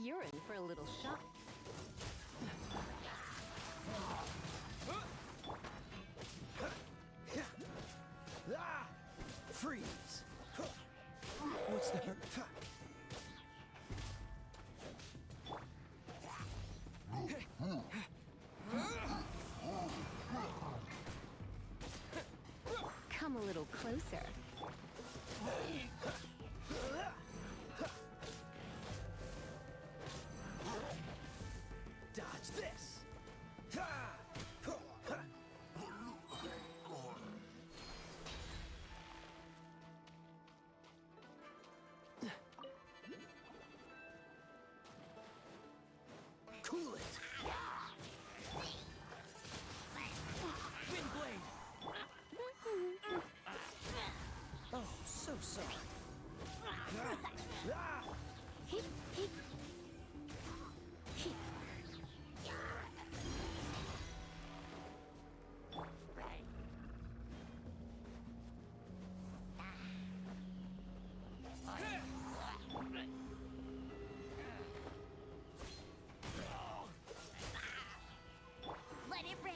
You're in for a little shock. Freeze! What's the hurt? Come a little closer. Dodge this! Cool it! Wind blade! Oh, so sorry. Hip, hip. Hip. Let it rain.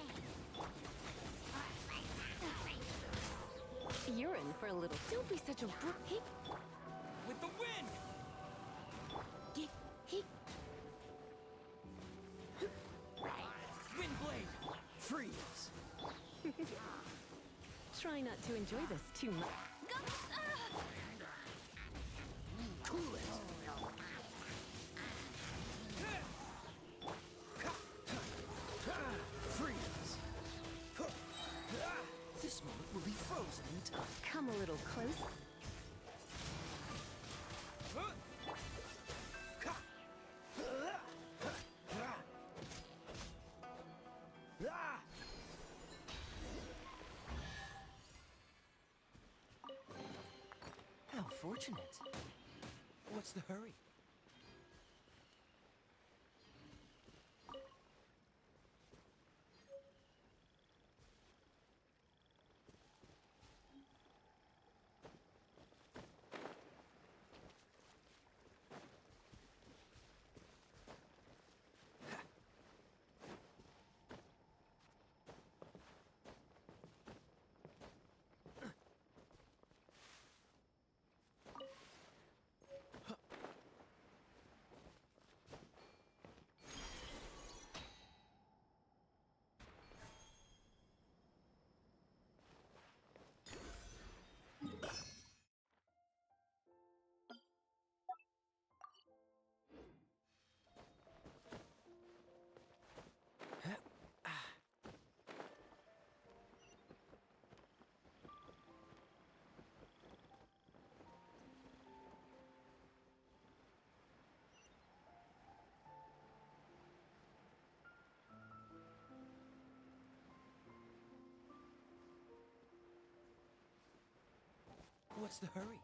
You're in for a little. Don't be such a hip, With the wind! hip, hip. Wind blade! Freeze! Try not to enjoy this too much. Go! Cool it! Freeze! This moment will be frozen in time. Come a little closer. How fortunate. What's the hurry? What's the hurry?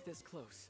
like this close.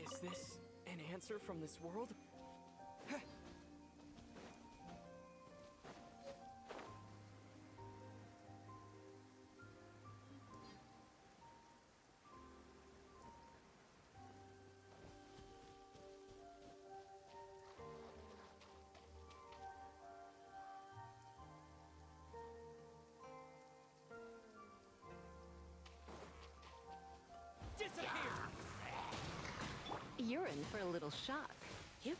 Is this an answer from this world? Disappear! You're in for a little shock. Yep.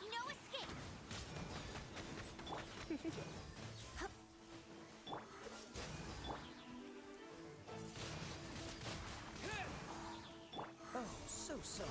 No escape! Oh, so sorry.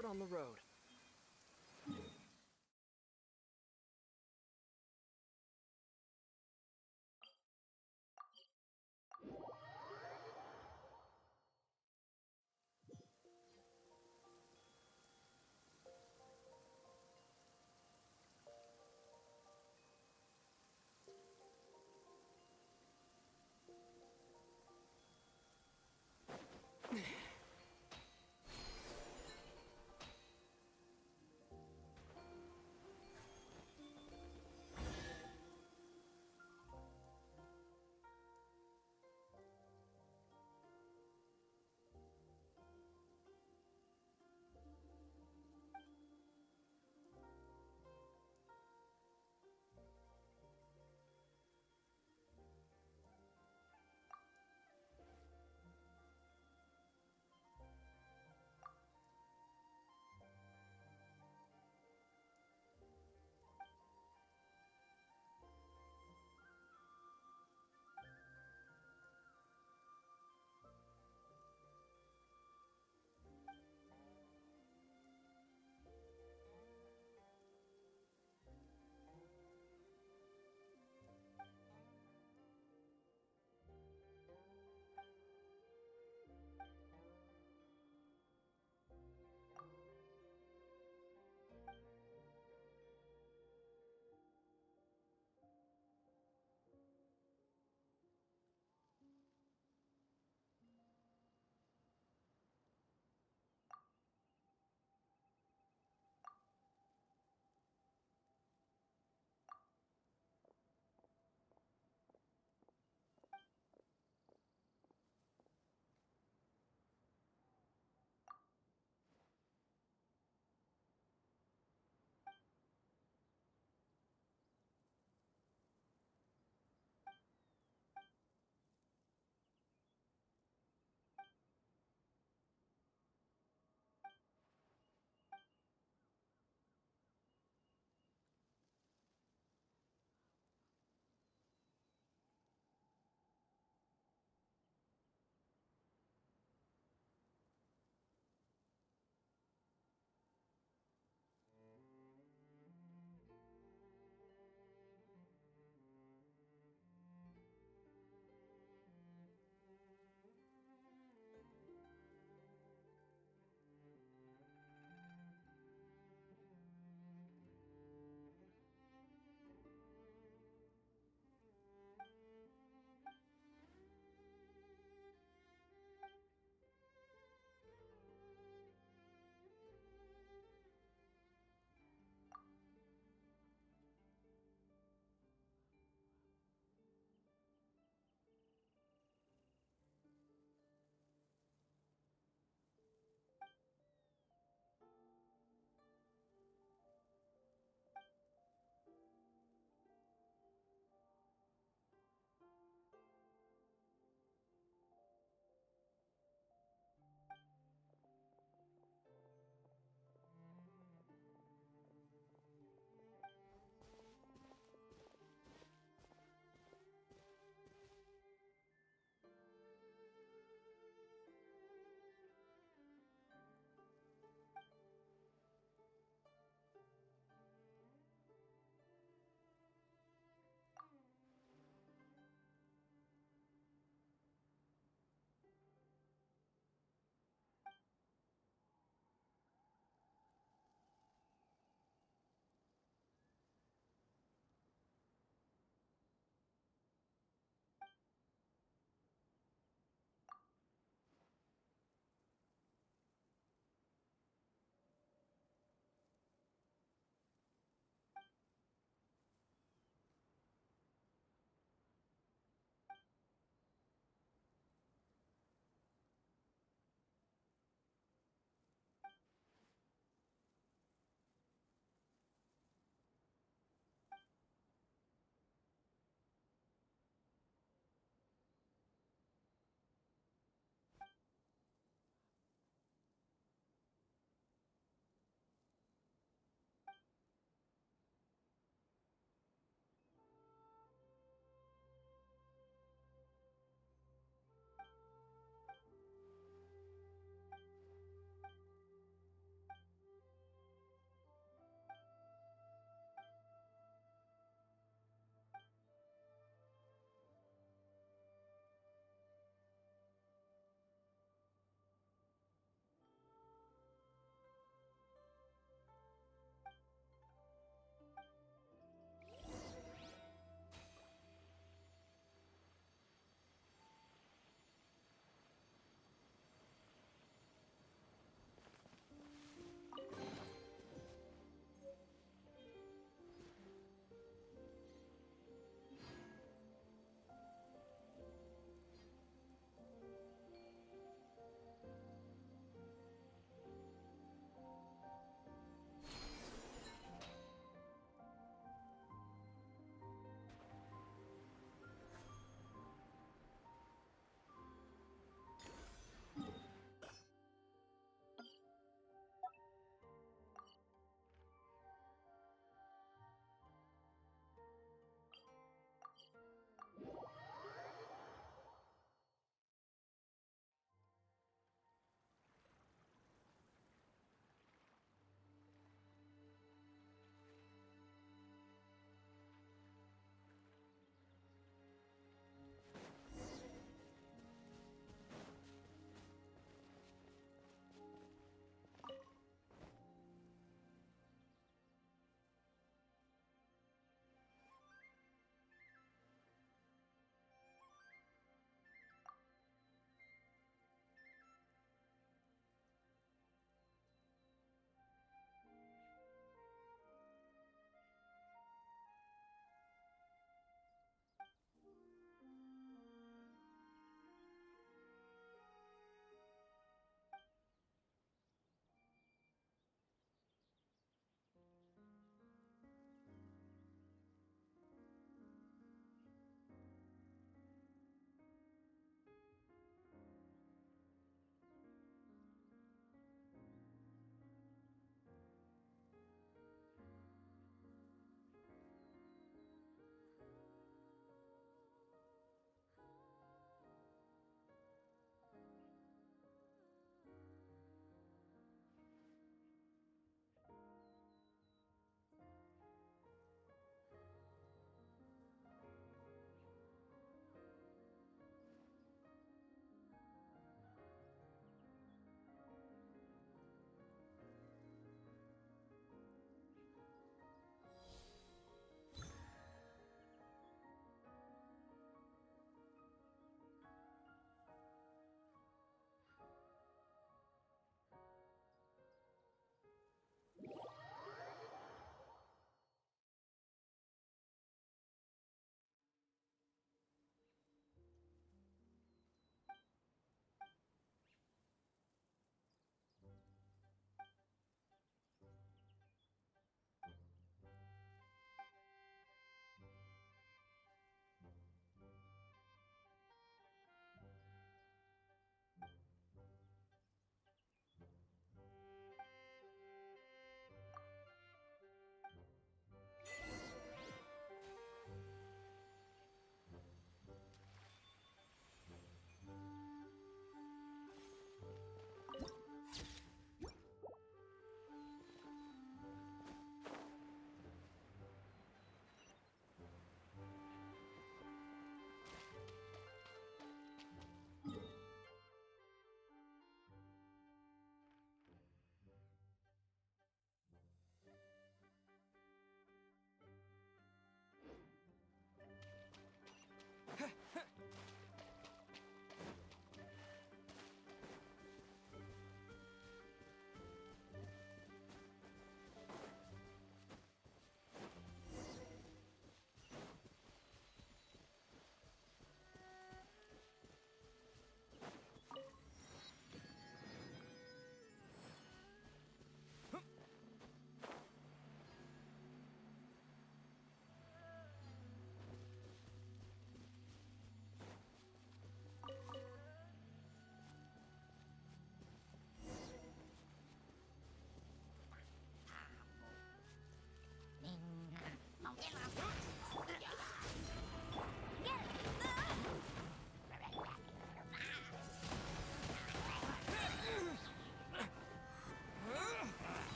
sword on the road.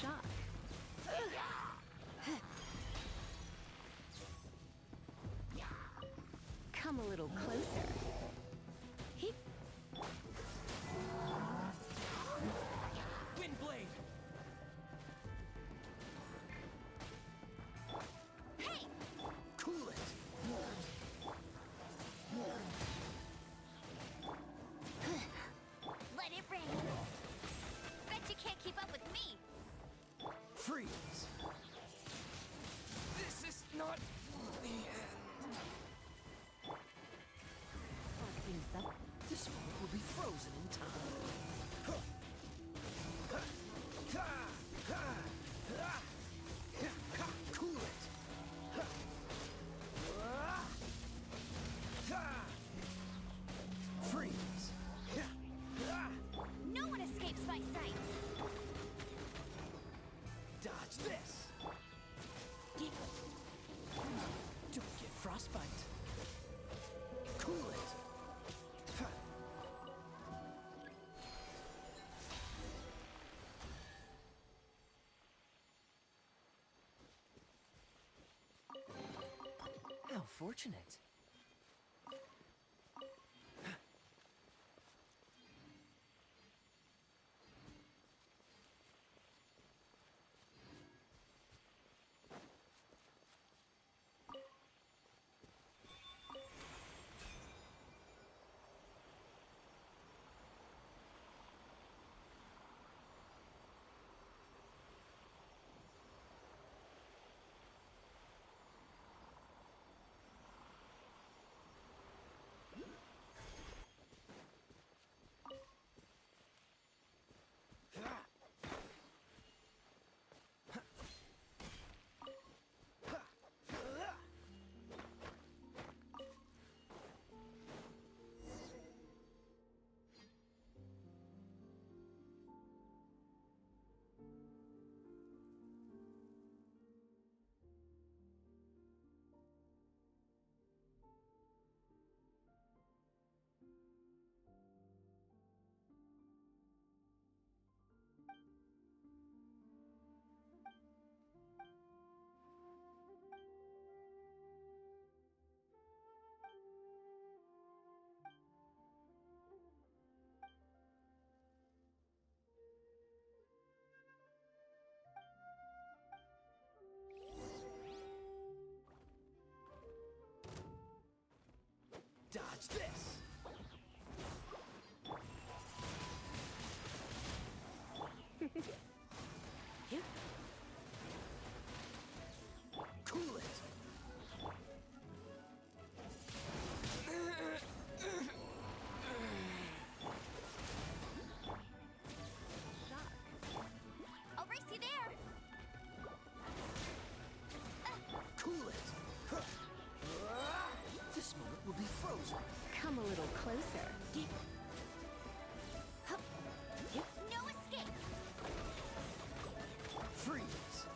shock. Come a little closer. He Windblade! Hey! Cool it! Let it rain. Bet you can't keep up with me. Freeze! This is not the end. spark things up. This moment will be frozen in time. Cool it! Freeze! No one escapes my sights. Dodge this! Don't get frostbite. Cool it! How fortunate. Dodge this! Yep. Cool it! Shock. I'll race you there. Cool it! This moment will be frozen. Come a little closer. Hup. Yep. No escape. Freeze!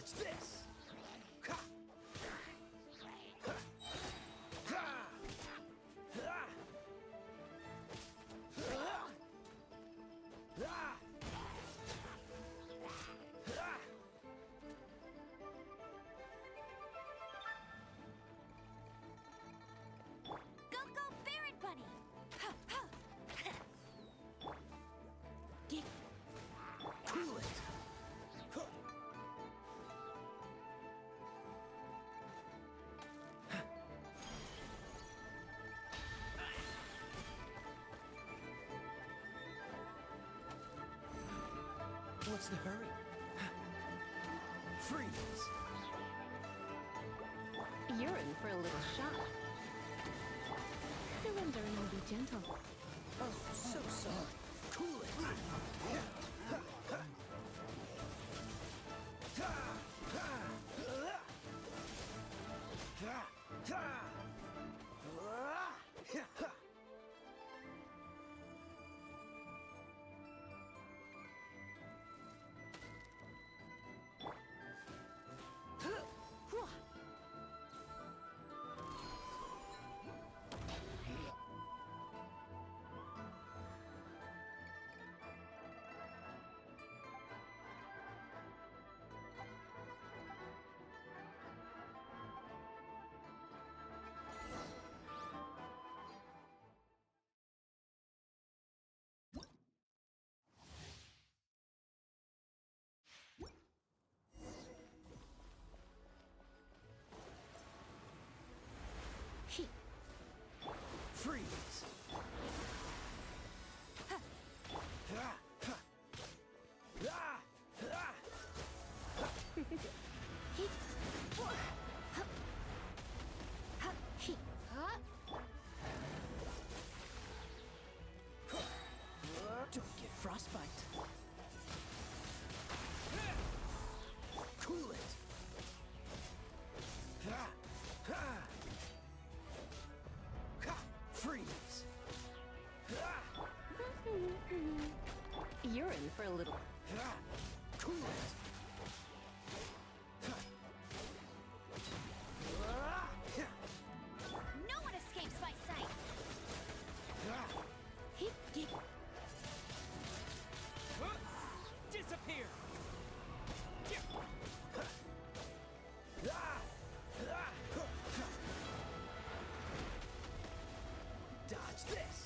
Dodge this! Ha! Ha! Ha! Ha! Go, go, Baron Bunny! Ha, ha. Cool it! Huh. What's the hurry? Freeze! You're in for a little shock. Surrender and be gentle. Oh, so sorry. Cool it! Freeze! Don't get frostbite. Cool it. Freeze. You're in for a little. Cool it. No one escapes my sight! Disappear. Dodge this.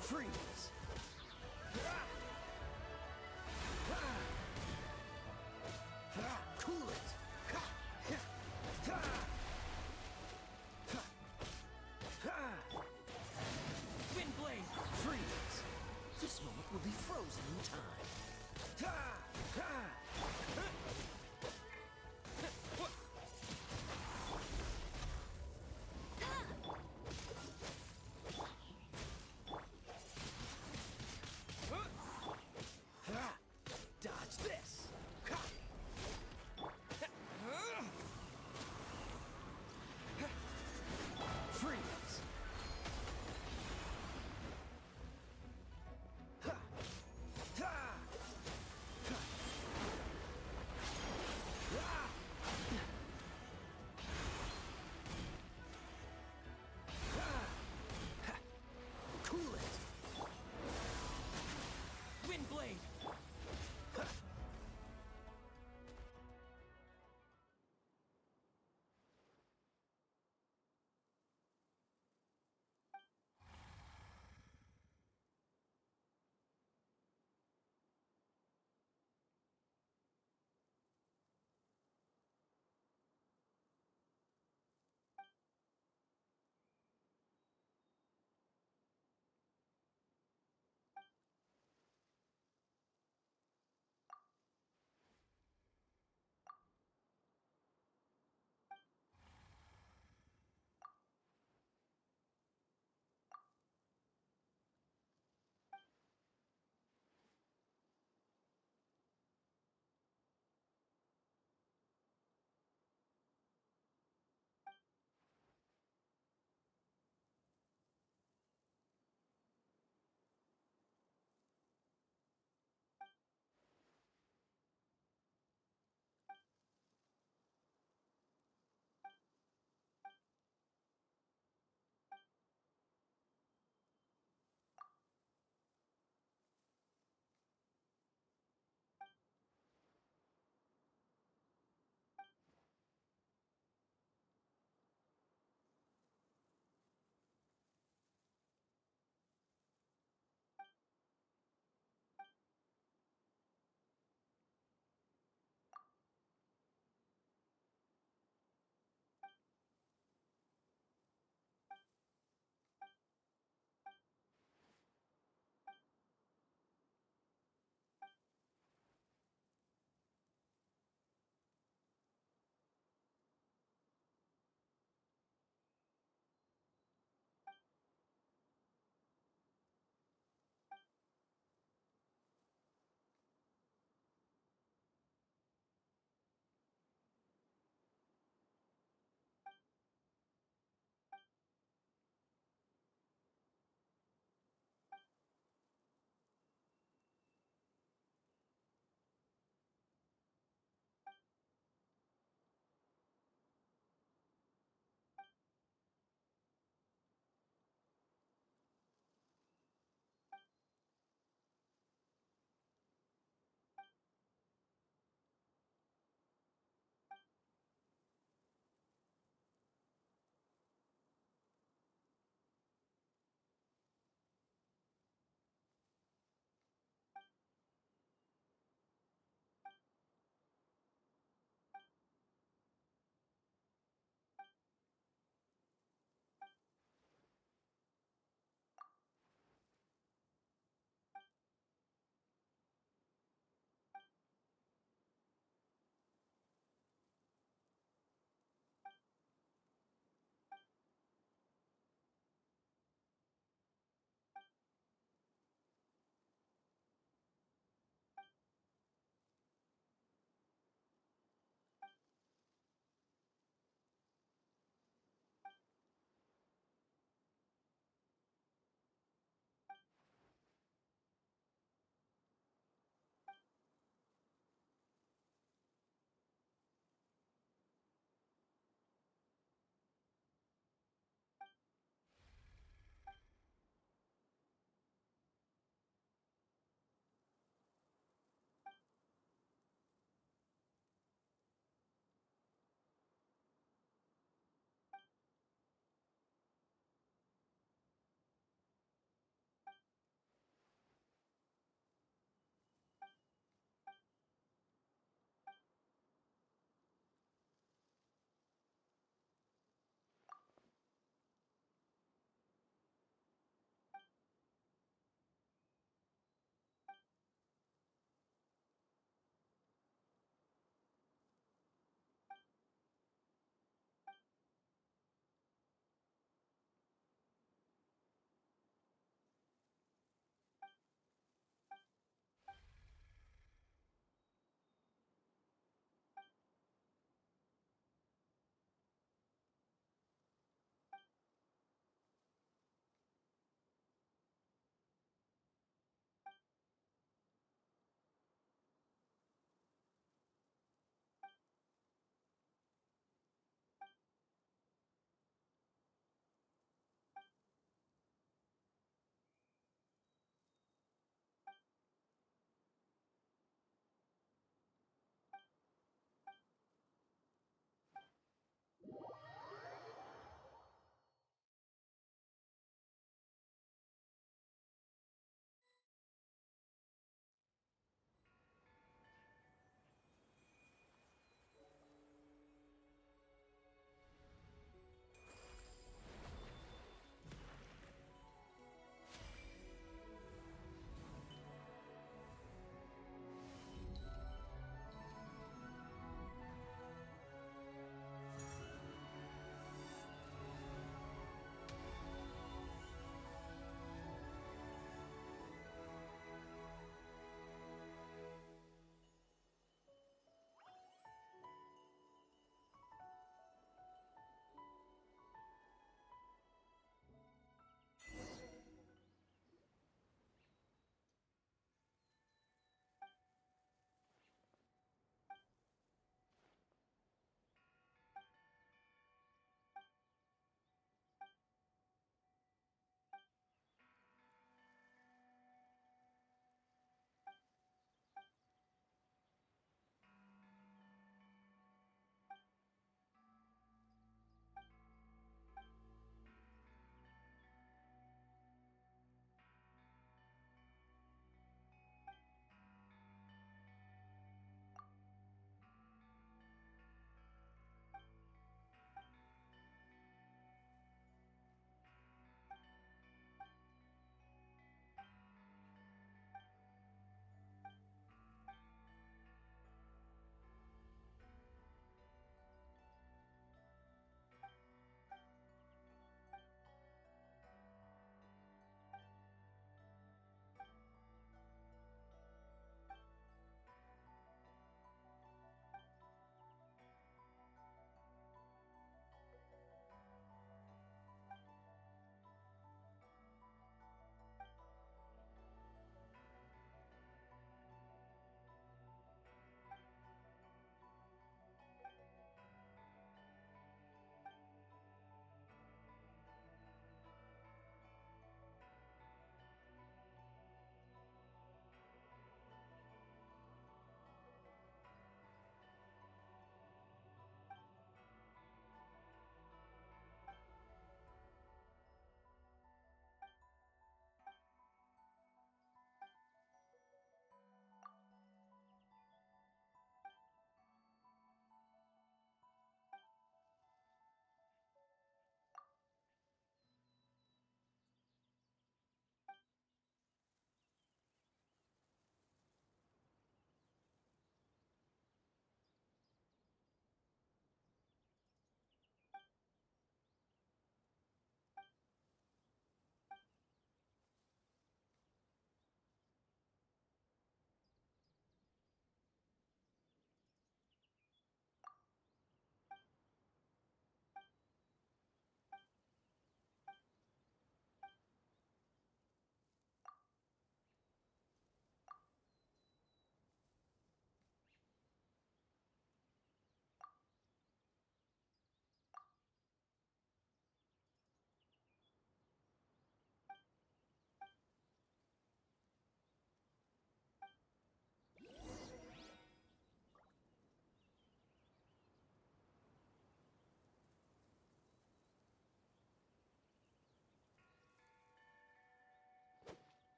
Freeze. Cool it. Wind blade. Freeze. This moment will be frozen in time.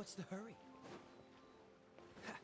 What's the hurry? Ha!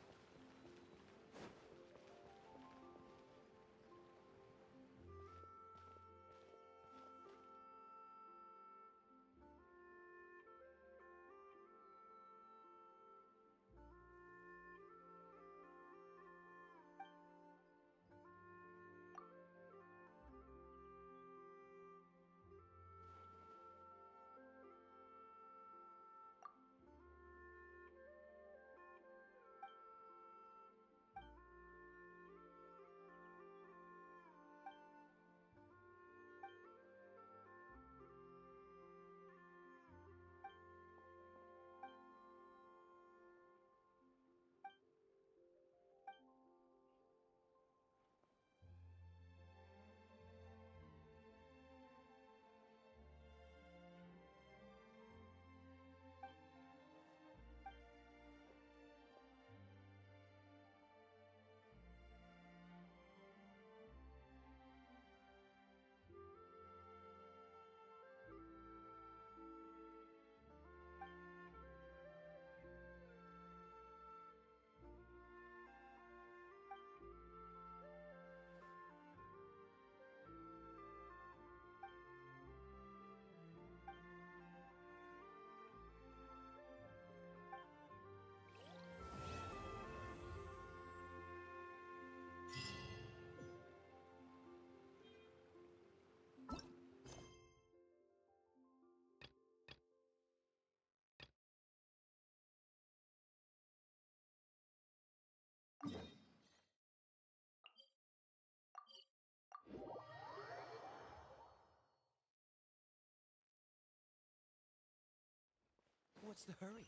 What's the hurry?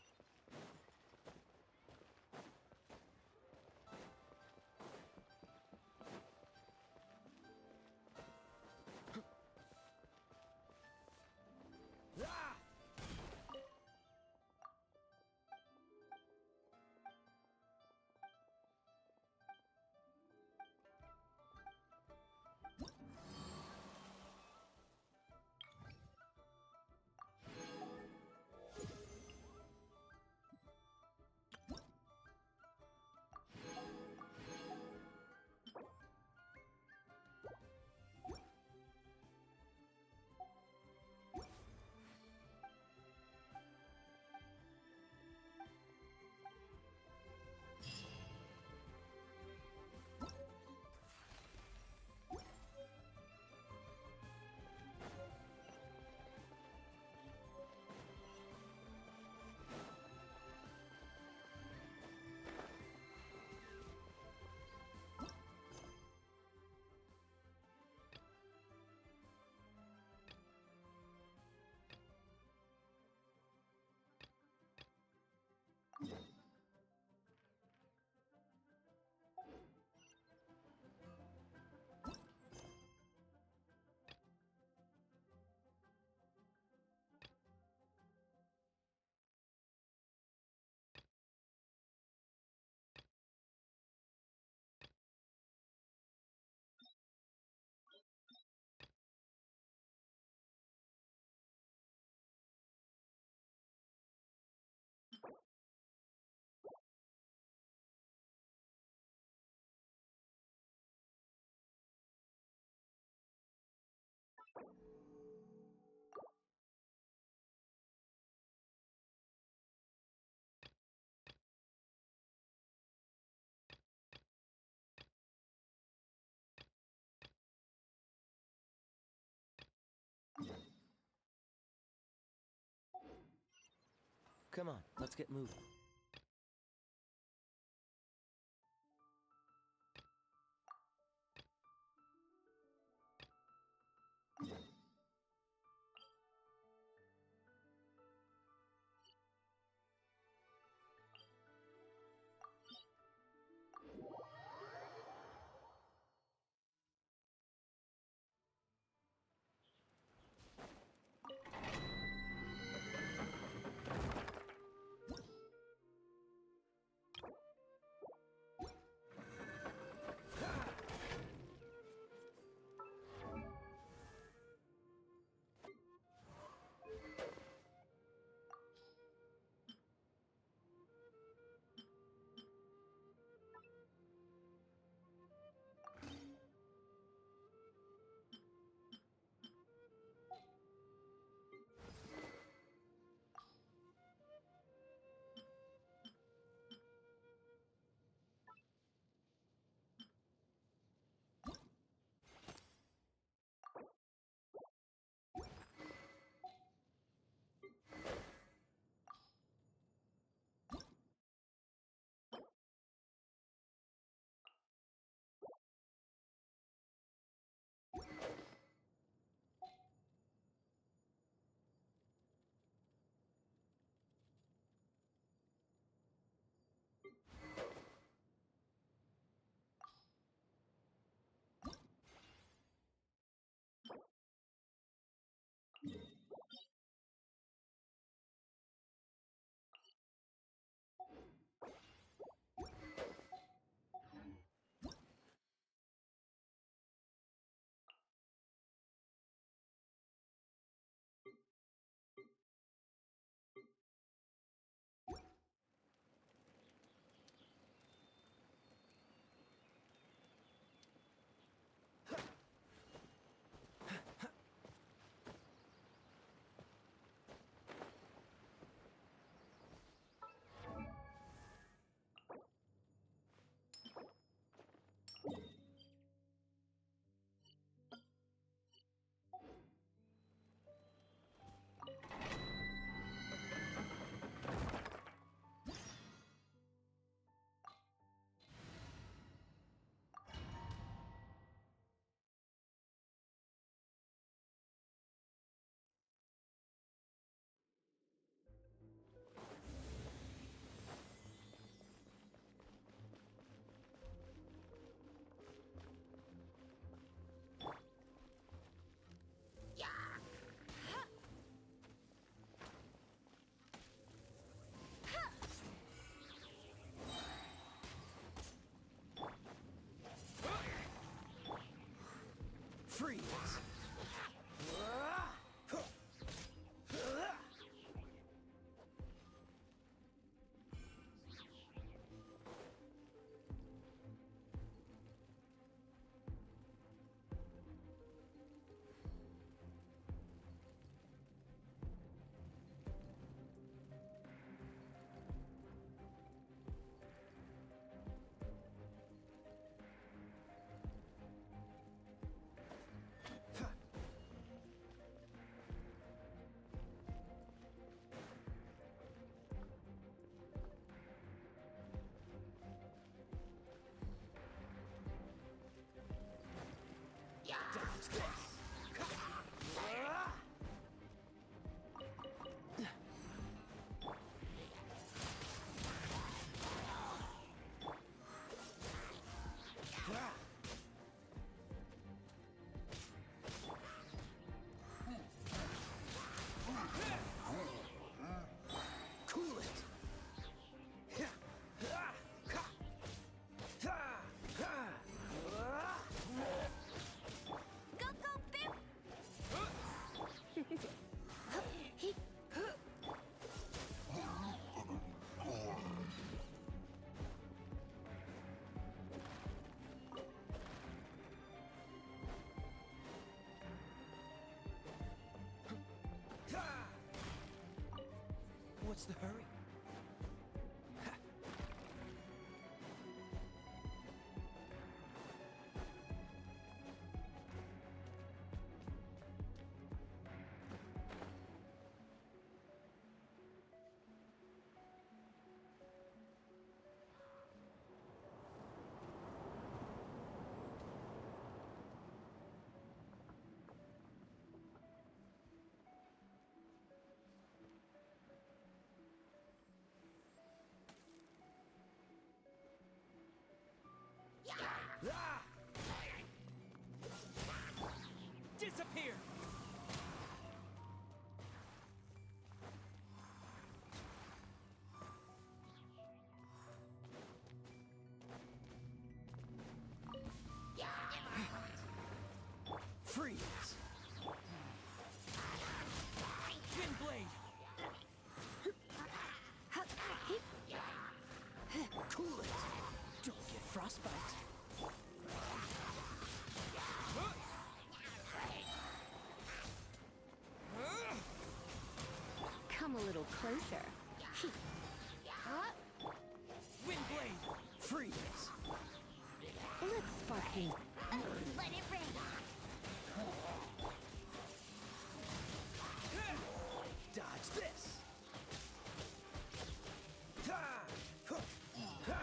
Ah! Come on, let's get moving. Freeze! Dodge this! Cool it! Go, go, Bip! What's the hurry? Ah! Disappear! Freeze! Wind blade! Cool it! Don't get frostbite! Come a little closer. Wind blade! Freeze! Let's spark things. Let it rain. Dodge this! Ha! Huh! Ha!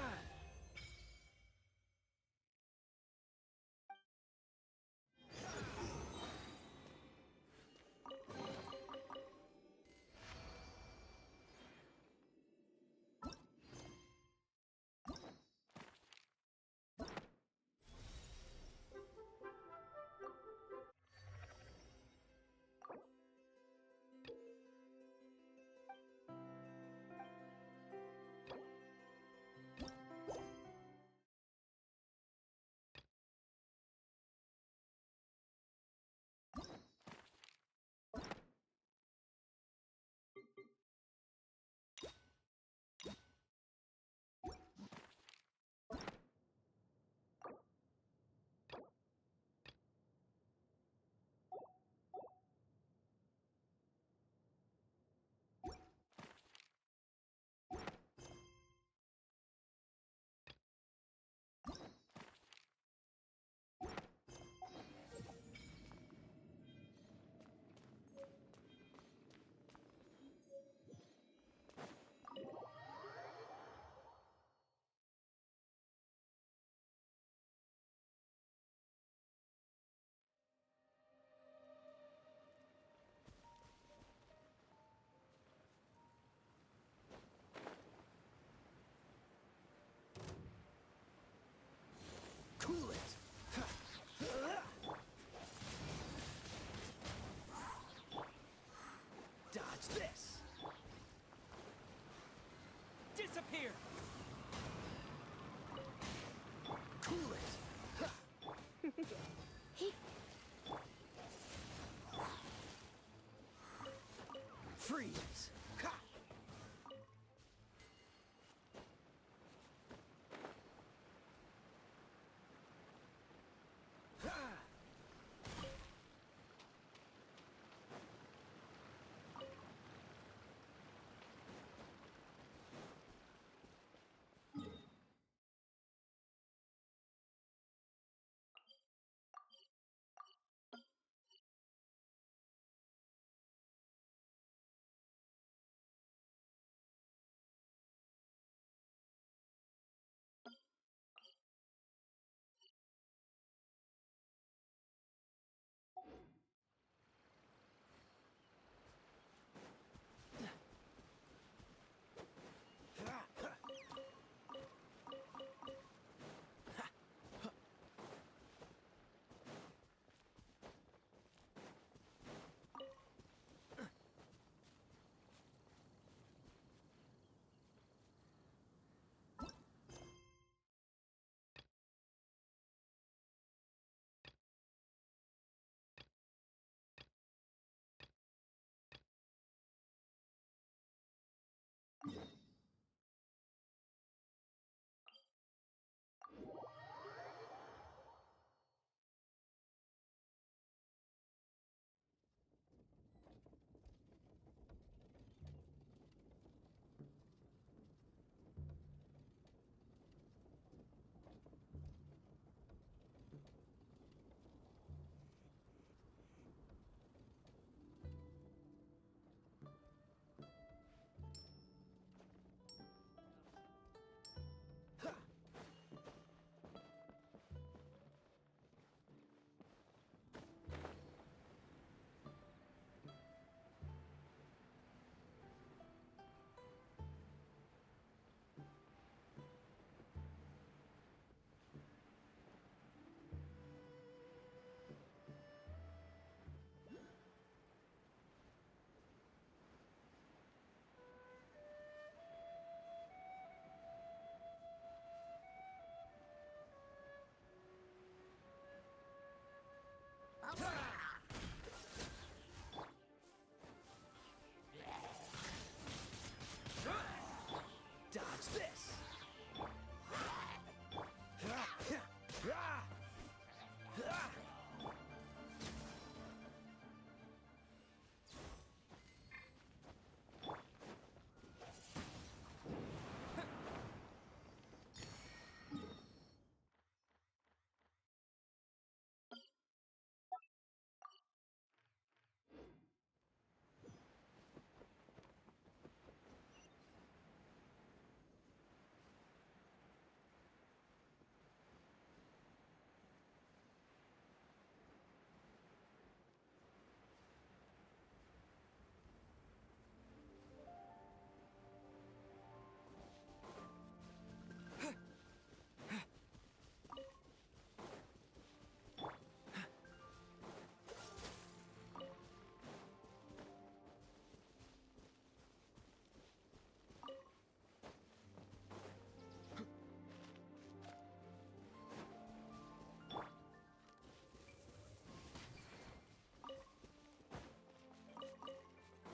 Cool it! Dodge this! Disappear! Cool it! Freeze! Ha! Ha! Dodge this!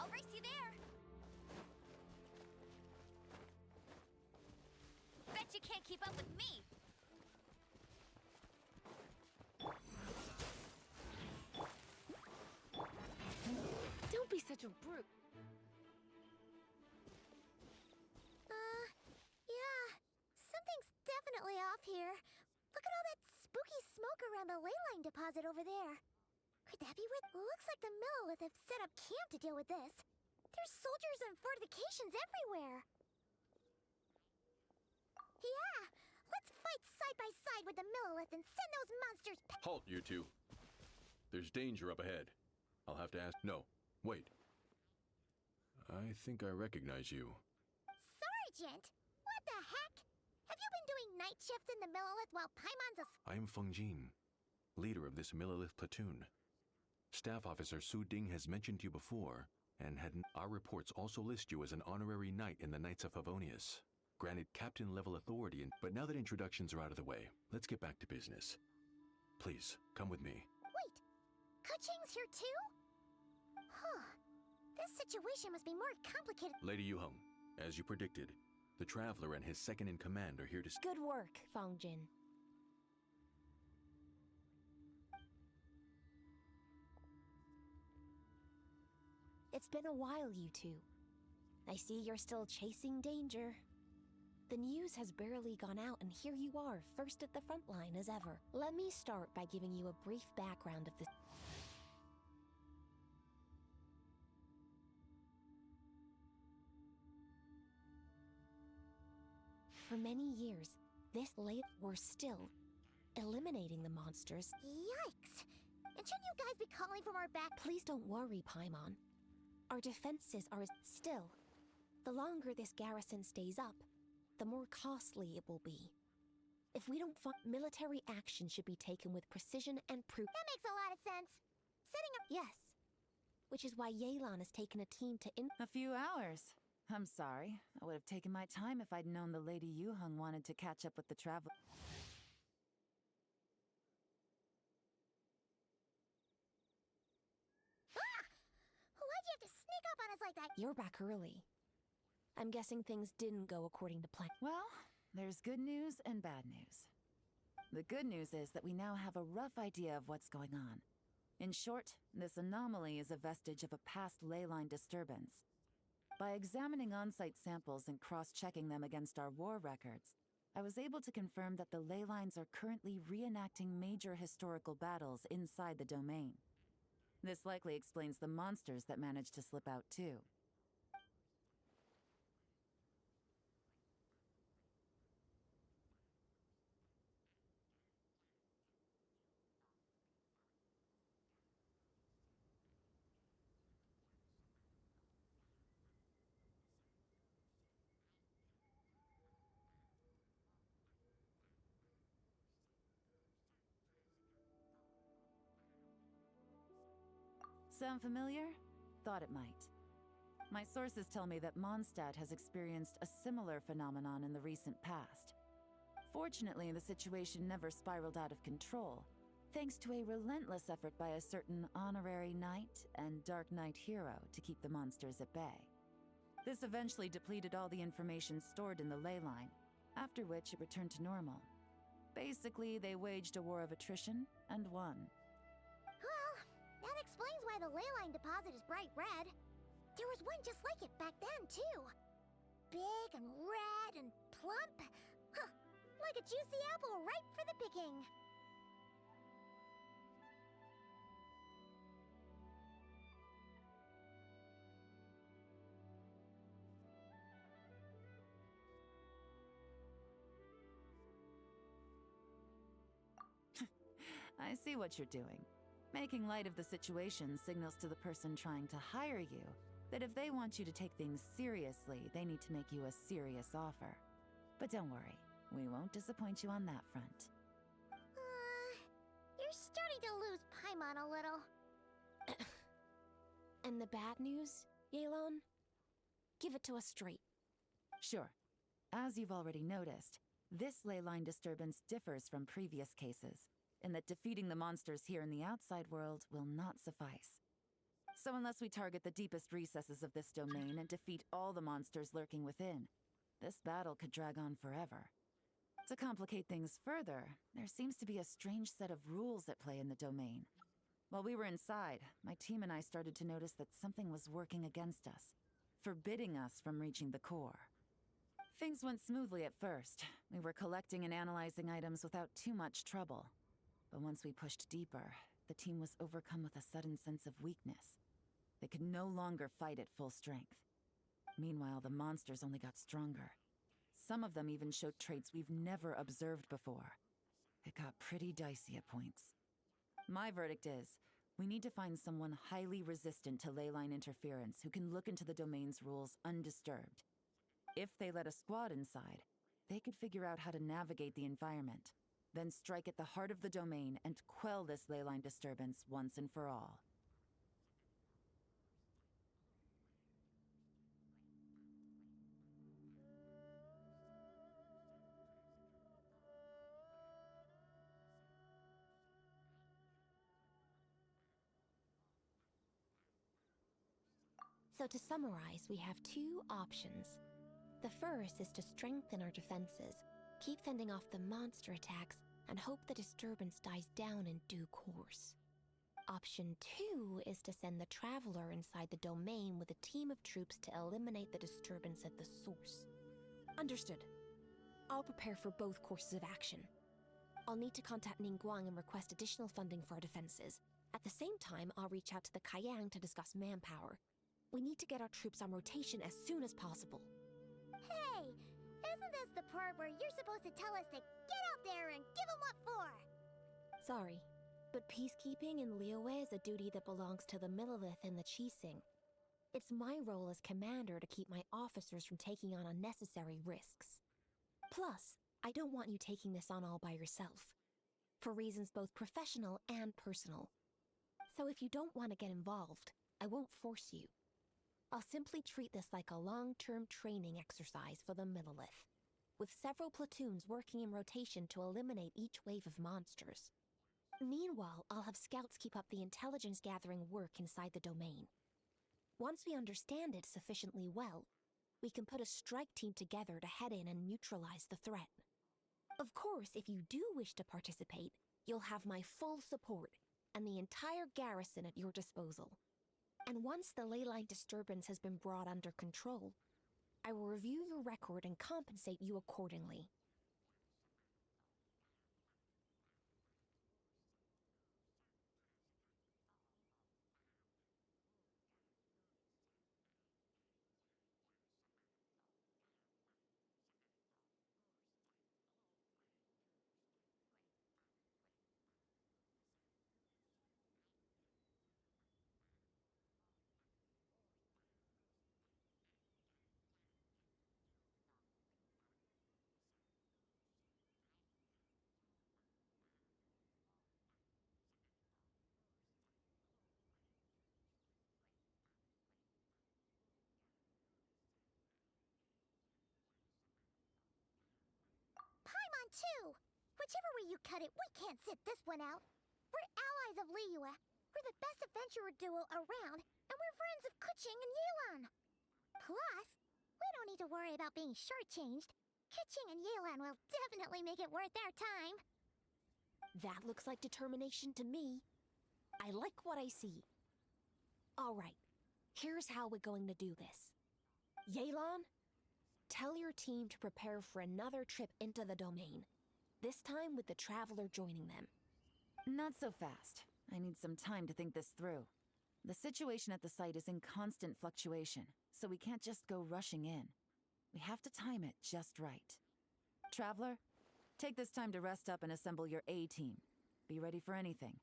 I'll race you there. Bet you can't keep up with me. Don't be such a brute. Yeah. Something's definitely off here. Look at all that spooky smoke around the ley line deposit over there. Could that be where... Looks like the Millilith have set up camp to deal with this. There's soldiers and fortifications everywhere. Yeah, let's fight side by side with the Millilith and send those monsters... Halt, you two. There's danger up ahead. I'll have to ask... No, wait. I think I recognize you. Sergeant! What the heck? Have you been doing night shifts in the Millilith while Paimon's asleep? I'm Feng Jin, leader of this Millilith platoon. Staff Officer Su Ding has mentioned you before, and our reports also list you as an honorary knight in the Knights of Favonius. Granted captain-level authority, but now that introductions are out of the way, let's get back to business. Please, come with me. Wait, Keqing's here too? Huh. This situation must be more complicated. Lady Yuheng, as you predicted, the Traveler and his second-in-command are here to... Good work, Fangjin. It's been a while, you two. I see you're still chasing danger. The news has barely gone out, and here you are, first at the front line as ever. Let me start by giving you a brief background of this. For many years, we're still eliminating the monsters. Yikes! And shouldn't you guys be calling from our back? Please don't worry, Paimon. Our defenses are still. The longer this garrison stays up, the more costly it will be. If we don't find military action should be taken with precision and proof. That makes a lot of sense. Setting up. Yes. Which is why Yelan has taken a team to A few hours. I'm sorry. I would have taken my time if I'd known the Lady Yuheng wanted to catch up with the travel. Ah! Why'd you have to sneak up on us like that? You're back early. I'm guessing things didn't go according to plan. Well, there's good news and bad news. The good news is that we now have a rough idea of what's going on. In short, this anomaly is a vestige of a past ley line disturbance. By examining on-site samples and cross-checking them against our war records, I was able to confirm that the ley lines are currently reenacting major historical battles inside the domain. This likely explains the monsters that managed to slip out too. Sound familiar? Thought it might. My sources tell me that Mondstadt has experienced a similar phenomenon in the recent past. Fortunately, the situation never spiraled out of control, thanks to a relentless effort by a certain honorary knight and Dark Knight hero to keep the monsters at bay. This eventually depleted all the information stored in the ley line, after which it returned to normal. Basically, they waged a war of attrition and won. Well, that explains why the ley line deposit is bright red. There was one just like it back then, too. Big and red and plump. Huh, like a juicy apple ripe for the picking. I see what you're doing. Making light of the situation signals to the person trying to hire you that if they want you to take things seriously, they need to make you a serious offer. But don't worry, we won't disappoint you on that front. You're starting to lose Paimon a little. And the bad news, Yelan? Give it to us straight. Sure. As you've already noticed, this ley line disturbance differs from previous cases, in that defeating the monsters here in the outside world will not suffice. So unless we target the deepest recesses of this domain and defeat all the monsters lurking within, this battle could drag on forever. To complicate things further, there seems to be a strange set of rules at play in the domain. While we were inside, my team and I started to notice that something was working against us, forbidding us from reaching the core. Things went smoothly at first. We were collecting and analyzing items without too much trouble. But once we pushed deeper, the team was overcome with a sudden sense of weakness. They could no longer fight at full strength. Meanwhile, the monsters only got stronger. Some of them even showed traits we've never observed before. It got pretty dicey at points. My verdict is, we need to find someone highly resistant to ley line interference who can look into the domain's rules undisturbed. If they let a squad inside, they could figure out how to navigate the environment, then strike at the heart of the domain and quell this ley line disturbance once and for all. So to summarize, we have two options. The first is to strengthen our defenses, keep fending off the monster attacks, and hope the disturbance dies down in due course. Option 2 is to send the Traveler inside the domain with a team of troops to eliminate the disturbance at the source. Understood. I'll prepare for both courses of action. I'll need to contact Ningguang and request additional funding for our defenses. At the same time, I'll reach out to the Kayang to discuss manpower. We need to get our troops on rotation as soon as possible. Hey, isn't this the part where you're supposed to tell us to get out there and give them what for? Sorry, but peacekeeping in Liyue is a duty that belongs to the Millelith and the Qixing. It's my role as commander to keep my officers from taking on unnecessary risks. Plus, I don't want you taking this on all by yourself, for reasons both professional and personal. So if you don't want to get involved, I won't force you. I'll simply treat this like a long-term training exercise for the Millelith, with several platoons working in rotation to eliminate each wave of monsters. Meanwhile, I'll have scouts keep up the intelligence-gathering work inside the domain. Once we understand it sufficiently well, we can put a strike team together to head in and neutralize the threat. Of course, if you do wish to participate, you'll have my full support and the entire garrison at your disposal. And once the leyline disturbance has been brought under control, I will review your record and compensate you accordingly. Paimon too! Whichever way you cut it, we can't sit this one out. We're allies of Liyue. We're the best adventurer duo around, and we're friends of Keqing and Yelan. Plus, we don't need to worry about being shortchanged. Keqing and Yelan will definitely make it worth their time. That looks like determination to me. I like what I see. All right, here's how we're going to do this. Yelan, tell your team to prepare for another trip into the domain, this time with the Traveler joining them. Not so fast. I need some time to think this through. The situation at the site is in constant fluctuation, so we can't just go rushing in. We have to time it just right. Traveler, take this time to rest up and assemble your A-team. Be ready for anything.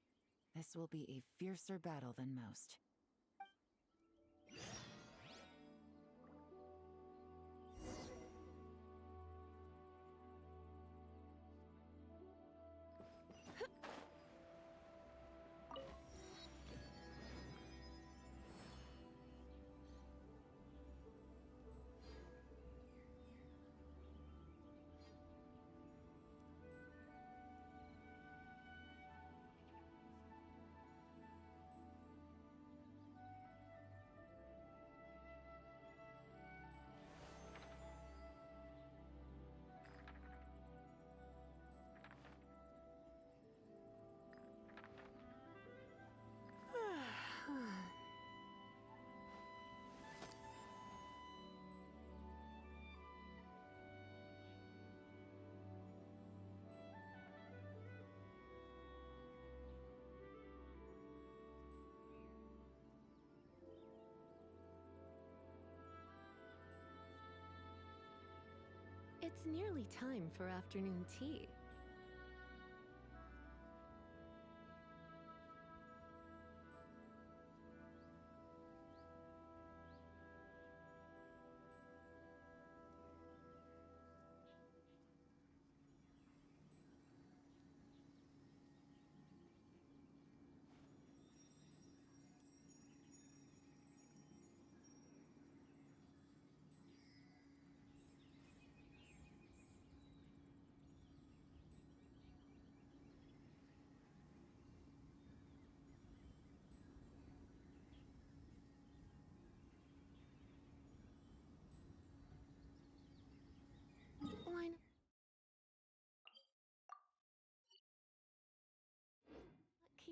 This will be a fiercer battle than most. It's nearly time for afternoon tea.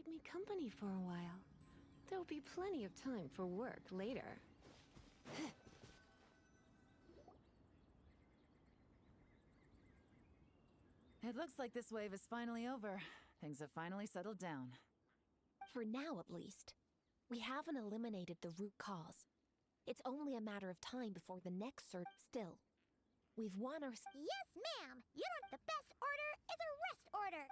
keep me company for a while. There'll be plenty of time for work later. It looks like this wave is finally over. Things have finally settled down. For now, at least. We haven't eliminated the root cause. It's only a matter of time before the next surge. Still, we've won our... Yes, ma'am! You know the best order is a rest order!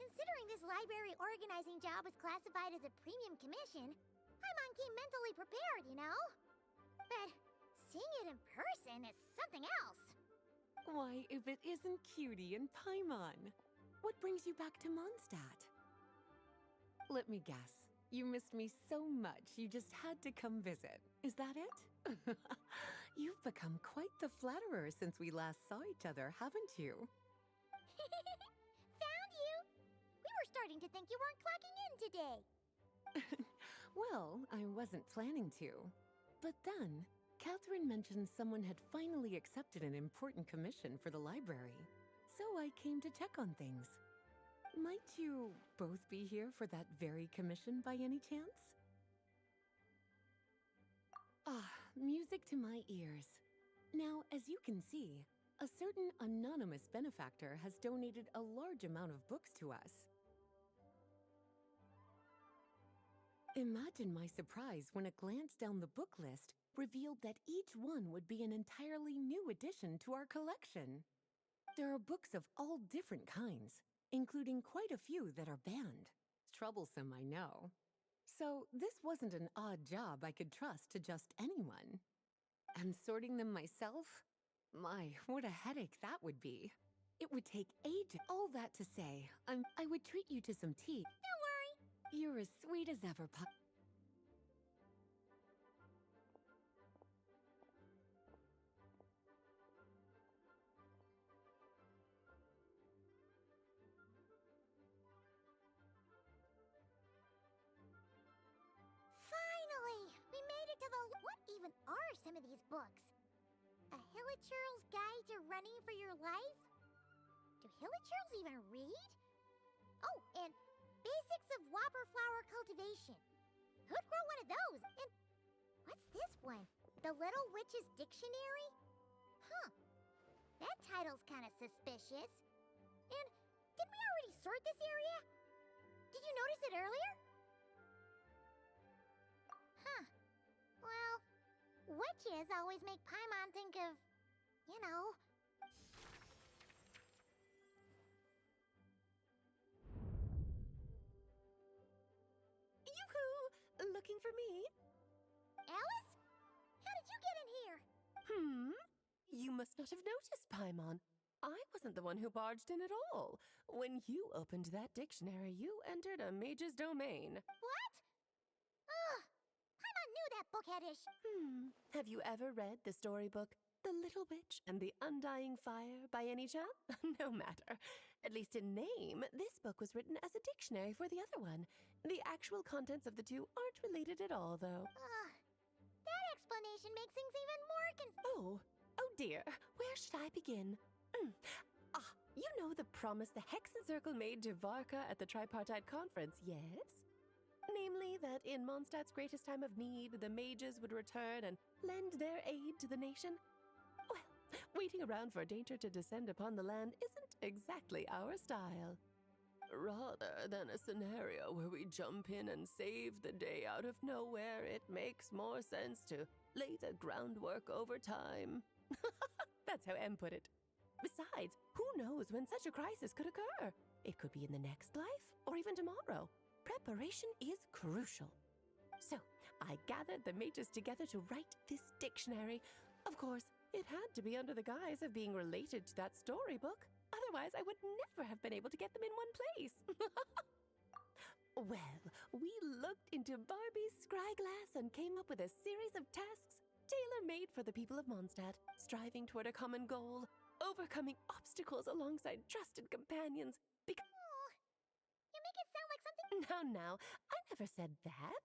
Considering this library organizing job is classified as a premium commission, Paimon came mentally prepared, you know? But seeing it in person is something else. Why, if it isn't Cutie and Paimon? What brings you back to Mondstadt? Let me guess. You missed me so much, you just had to come visit. Is that it? You've become quite the flatterer since we last saw each other, haven't you? Found you! We were starting to think you weren't clocking in today. Well, I wasn't planning to. But then, Catherine mentioned someone had finally accepted an important commission for the library. So I came to check on things. Might you both be here for that very commission by any chance? Ah, music to my ears. Now, as you can see, a certain anonymous benefactor has donated a large amount of books to us. Imagine my surprise when a glance down the book list revealed that each one would be an entirely new addition to our collection. There are books of all different kinds, including quite a few that are banned. Troublesome, I know. So this wasn't an odd job I could trust to just anyone. And sorting them myself? My, what a headache that would be. It would take ages. All that to say, I would treat you to some tea. Don't worry. You're as sweet as ever, Pup. Finally! We made it to the... What even are some of these books? A Hilichurl's Guide to Running for Your Life? Do Hilichurls even read? Oh, and Basics of Whopper Flower Cultivation. Who'd grow one of those? And what's this one? The Little Witch's Dictionary? Huh. That title's kind of suspicious. And did we already sort this area? Did you notice it earlier? Huh. Well, witches always make Paimon think of, you know... Yoo-hoo! Looking for me? Alice? How did you get in here? You must not have noticed, Paimon. I wasn't the one who barged in at all. When you opened that dictionary, you entered a mage's domain. What? Ugh! Paimon knew that book had Have you ever read the storybook The Little Witch and the Undying Fire by any chance? No matter. At least in name, this book was written as a dictionary for the other one. The actual contents of the two aren't related at all, though. That explanation makes things even more Oh dear. Where should I begin? You know the promise the Hexen Circle made to Varka at the Tripartite Conference, yes? Namely, that in Mondstadt's greatest time of need, the mages would return and lend their aid to the nation? Well, waiting around for danger to descend upon the land isn't exactly our style. Rather than a scenario where we jump in and save the day out of nowhere, it makes more sense to lay the groundwork over time. That's how M put it. Besides, who knows when such a crisis could occur? It could be in the next life, or even tomorrow. Preparation is crucial. So, I gathered the mages together to write this dictionary. Of course, it had to be under the guise of being related to that storybook. Otherwise, I would never have been able to get them in one place. Well, we looked into Barbie's scryglass and came up with a series of tasks tailor-made for the people of Mondstadt, striving toward a common goal, overcoming obstacles alongside trusted companions. You make it sound like something... Now, I never said that.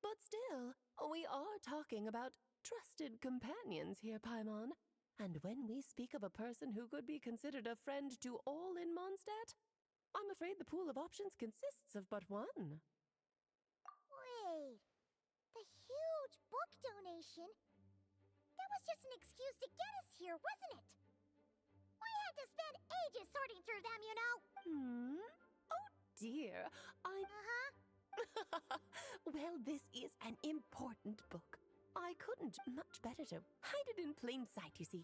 But still, we are talking about trusted companions here, Paimon. And when we speak of a person who could be considered a friend to all in Mondstadt, I'm afraid the pool of options consists of but one. Wait. The huge book donation? That was just an excuse to get us here, wasn't it? We had to spend ages sorting through them, you know. Oh dear, Well, this is an important book. I couldn't much better to hide it in plain sight, you see.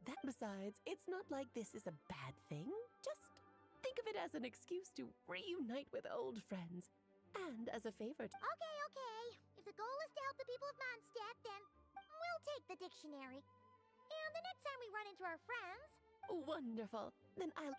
That besides, it's not like this is a bad thing. Just think of it as an excuse to reunite with old friends. And as a favor to... Okay, okay. If the goal is to help the people of Mondstadt, then we'll take the dictionary. And the next time we run into our friends... Wonderful. Then I'll...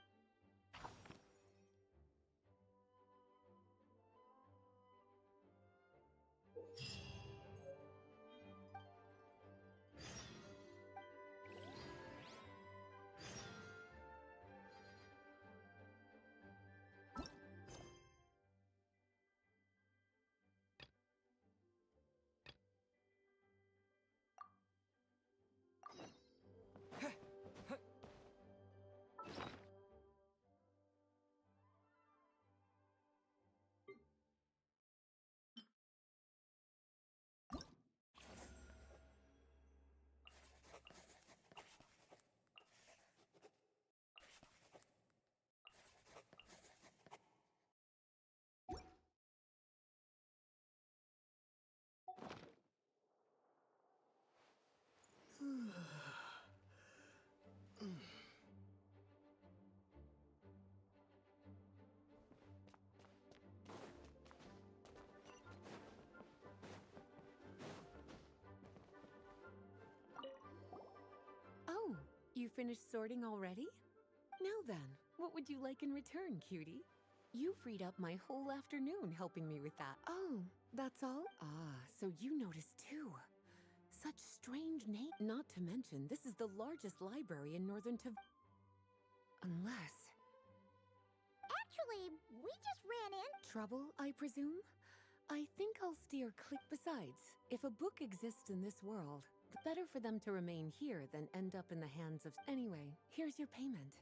Oh, you finished sorting already? Now then, what would you like in return, cutie? You freed up my whole afternoon helping me with that. Oh, that's all? Ah, so you noticed too. Such strange name. Not to mention, this is the largest library in Northern Unless... Actually, we just ran in. Trouble, I presume? I think I'll steer clear. Besides, if a book exists in this world, better for them to remain here than end up in the hands of... Anyway, here's your payment.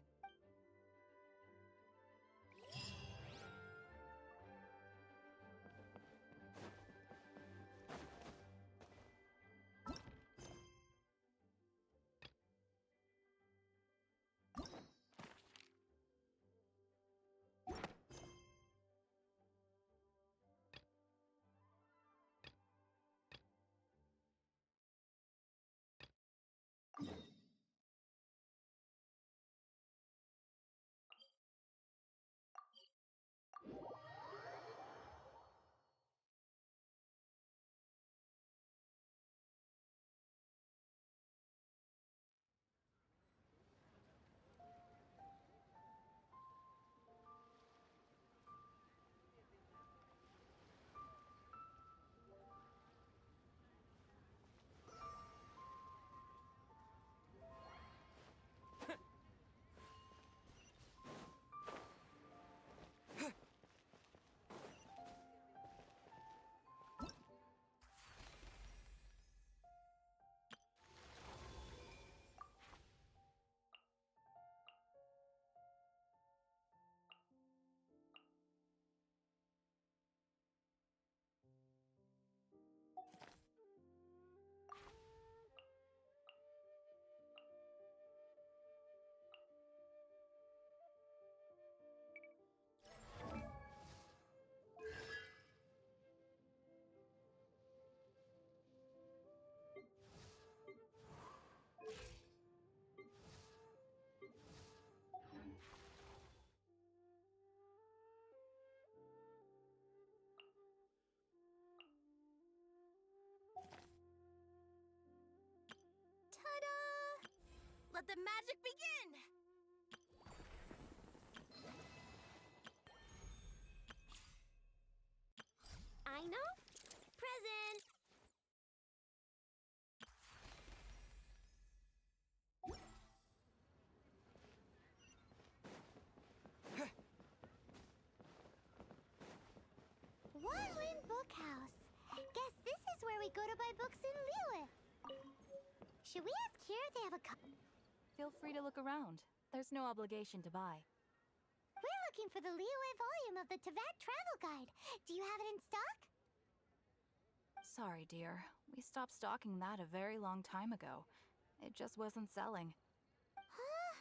Let the magic begin! I know. Present! One-Wind Bookhouse. Guess this is where we go to buy books in Lilith. Should we ask here if they have a Feel free to look around. There's no obligation to buy. We're looking for the Liyue volume of the Teyvat Travel Guide. Do you have it in stock? Sorry, dear. We stopped stocking that a very long time ago. It just wasn't selling. Huh?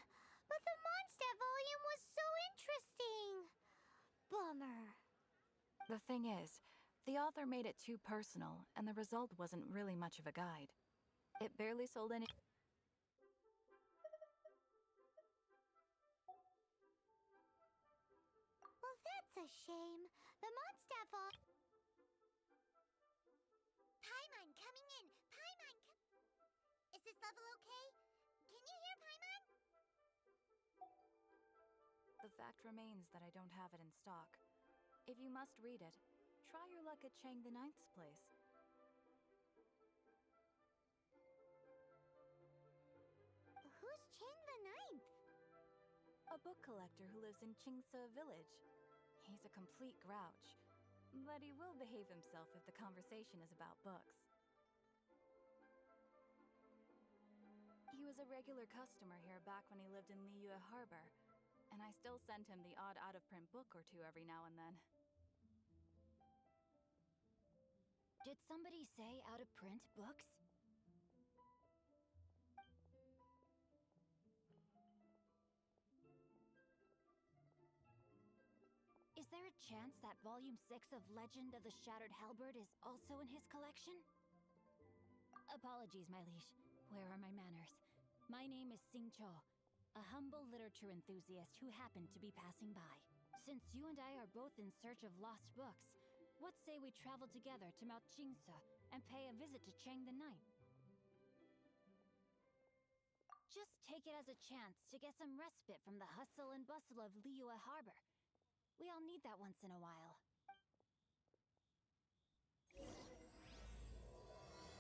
But the Mondstadt volume was so interesting. Bummer. The thing is, the author made it too personal, and the result wasn't really much of a guide. It barely sold any... a shame. The Mondstaff all... Paimon coming in! Paimon Is this level okay? Can you hear Paimon? The fact remains that I don't have it in stock. If you must read it, try your luck at Chang the Ninth's place. Who's Chang the Ninth? A book collector who lives in Qingse village. He's a complete grouch, but he will behave himself if the conversation is about books. He was a regular customer here back when he lived in Liyue Harbor, and I still send him the odd out-of-print book or two every now and then. Did somebody say out-of-print books? Is there a chance that Volume 6 of Legend of the Shattered Halberd is also in his collection? Apologies, my liege. Where are my manners? My name is Sing Cho, a humble literature enthusiast who happened to be passing by. Since you and I are both in search of lost books, what say we travel together to Mount Qingse and pay a visit to Chang the Ninth? Just take it as a chance to get some respite from the hustle and bustle of Liyue Harbor. We all need that once in a while. So, are you buying or not?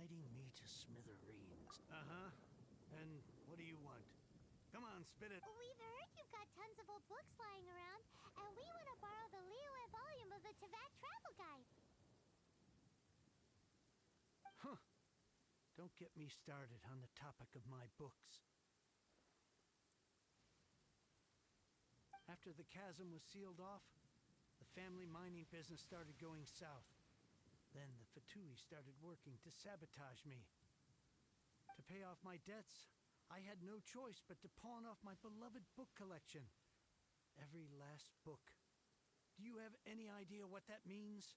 lighting me to smithereens. Uh-huh. And what do you want? Come on, spit it. We've heard you've got tons of old books lying around, and we want to borrow the Liyue volume of the Teyvat Travel Guide. Huh. Don't get me started on the topic of my books. After the chasm was sealed off, the family mining business started going south. Then the Fatui started working to sabotage me. To pay off my debts, I had no choice but to pawn off my beloved book collection. Every last book. Do you have any idea what that means?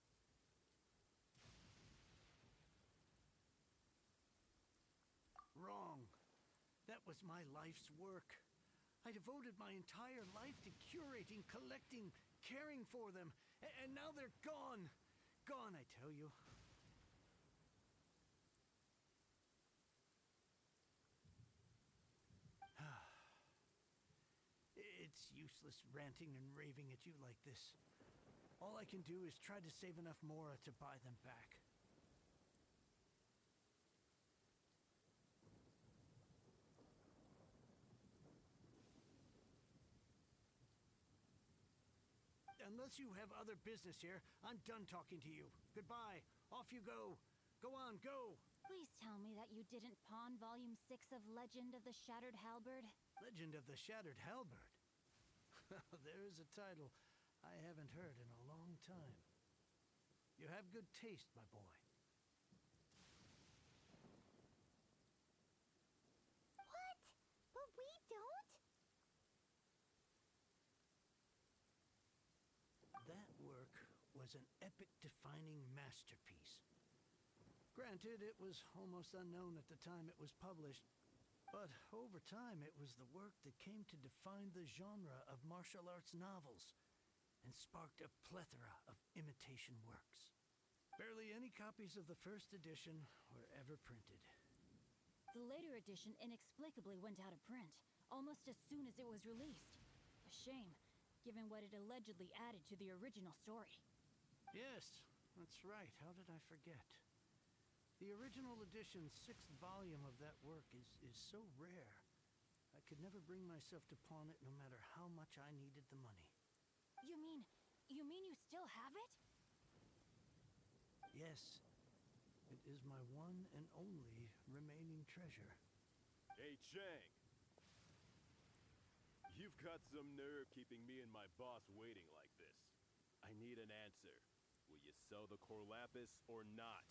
Wrong. That was my life's work. I devoted my entire life to curating, collecting, caring for them, and now they're gone. Gone, I tell you. It's useless ranting and raving at you like this. All I can do is try to save enough Mora to buy them back. Unless you have other business here, I'm done talking to you. Goodbye. Off you go. Go on, go. Please tell me that you didn't pawn Volume 6 of Legend of the Shattered Halberd? Legend of the Shattered Halberd? There's a title I haven't heard in a long time. You have good taste, my boy. What? But we don't? That work was an epic-defining masterpiece. Granted, it was almost unknown at the time it was published, but over time it was the work that came to define the genre of martial arts novels and sparked a plethora of imitation works. Barely any copies of the first edition were ever printed. The later edition inexplicably went out of print, almost as soon as it was released. A shame, given what it allegedly added to the original story. Yes, that's right. How did I forget? The original edition's 6th volume of that work is so rare. I could never bring myself to pawn it no matter how much I needed the money. You mean you still have it? Yes, it is my one and only remaining treasure. Hey, Chang! You've got some nerve keeping me and my boss waiting like this. I need an answer. Will you sell the Corlapis or not?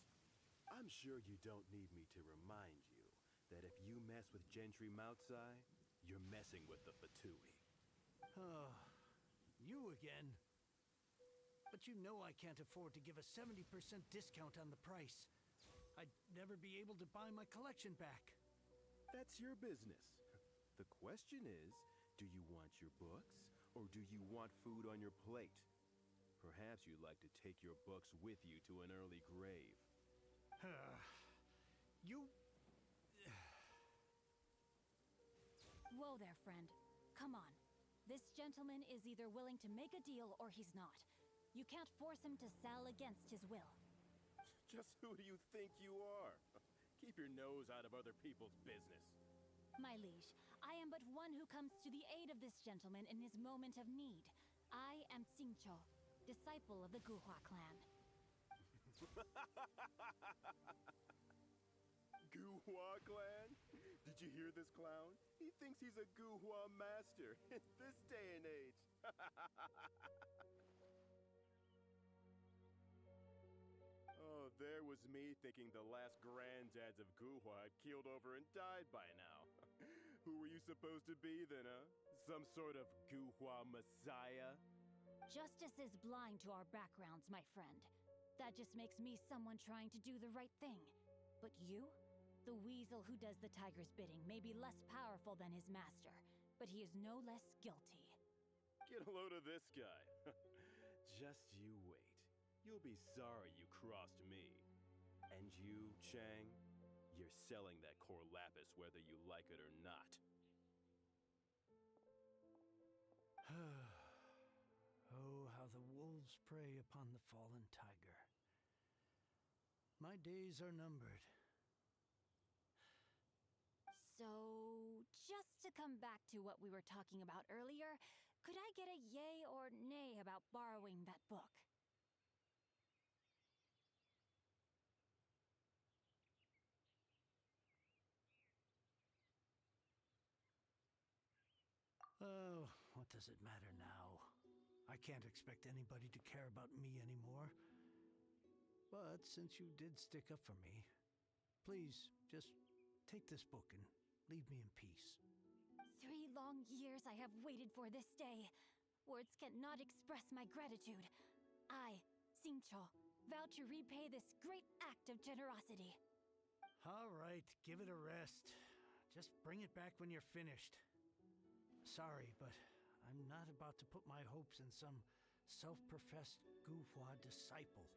I'm sure you don't need me to remind you that if you mess with Gentry Moutsai, you're messing with the Fatui. Oh, you again. But you know I can't afford to give a 70% discount on the price. I'd never be able to buy my collection back. That's your business. The question is, do you want your books, or do you want food on your plate? Perhaps you'd like to take your books with you to an early grave. You... Whoa there, friend. Come on. This gentleman is either willing to make a deal or he's not. You can't force him to sell against his will. Just who do you think you are? Keep your nose out of other people's business. My liege, I am but one who comes to the aid of this gentleman in his moment of need. I am Xingqiu, disciple of the Guhua clan. Guhua clan? Did you hear this clown? He thinks he's a Guhua master in this day and age. Oh, there was me thinking the last granddads of Guhua had keeled over and died by now. Who were you supposed to be then, huh? Some sort of Guhua messiah? Justice is blind to our backgrounds, my friend. That just makes me someone trying to do the right thing. But you? The weasel who does the tiger's bidding may be less powerful than his master, but he is no less guilty. Get a load of this guy. Just you wait. You'll be sorry you crossed me. And you, Chang, you're selling that Corlapis whether you like it or not. Oh, how the wolves prey upon the fallen tiger. My days are numbered, to come back to what we were talking about earlier, could I get a yay or nay about borrowing that book? Oh, what does it matter now? I can't expect anybody to care about me anymore. But since you did stick up for me, please just take this book and leave me in peace. 3 long years I have waited for this day. Words cannot express my gratitude. I, Xingqiu, vow to repay this great act of generosity. All right, give it a rest. Just bring it back when you're finished. Sorry, but I'm not about to put my hopes in some self-professed Guhua disciple.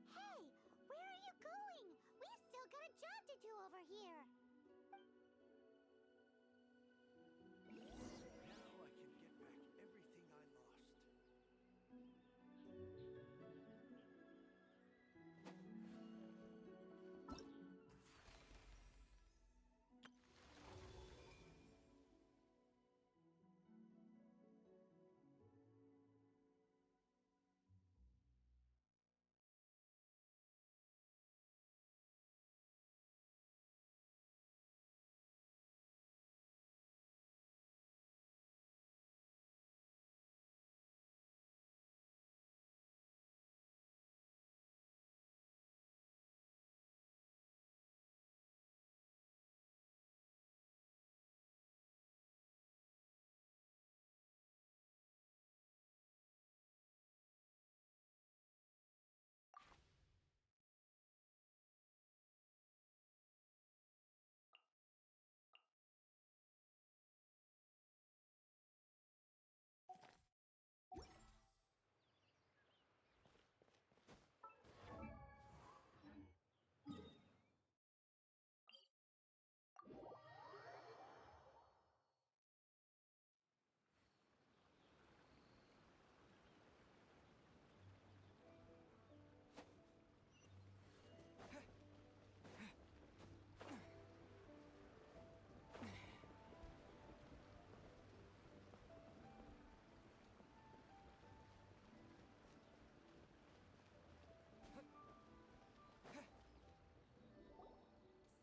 Hey, where are you going? We've still got a job to do over here. Now I can get back everything I lost.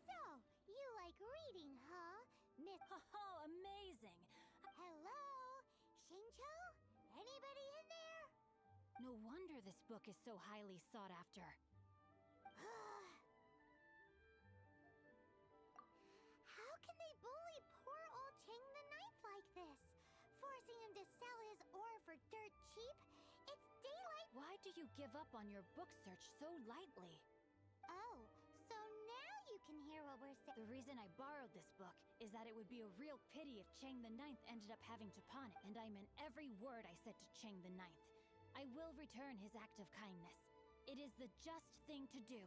So, you like reading, huh, Miss... Oh, amazing! Hello? Xingqiu? Anybody in there? No wonder this book is so highly sought after. How can they bully poor old Cheng the Ninth like this? Forcing him to sell his ore for dirt cheap? It's daylight... Why do you give up on your book search so lightly? Oh, so now you can hear what we're saying. The reason I borrowed this book is that it would be a real pity if Cheng the Ninth ended up having to pawn it, and I meant every word I said to Cheng the Ninth. I will return his act of kindness. It is the just thing to do.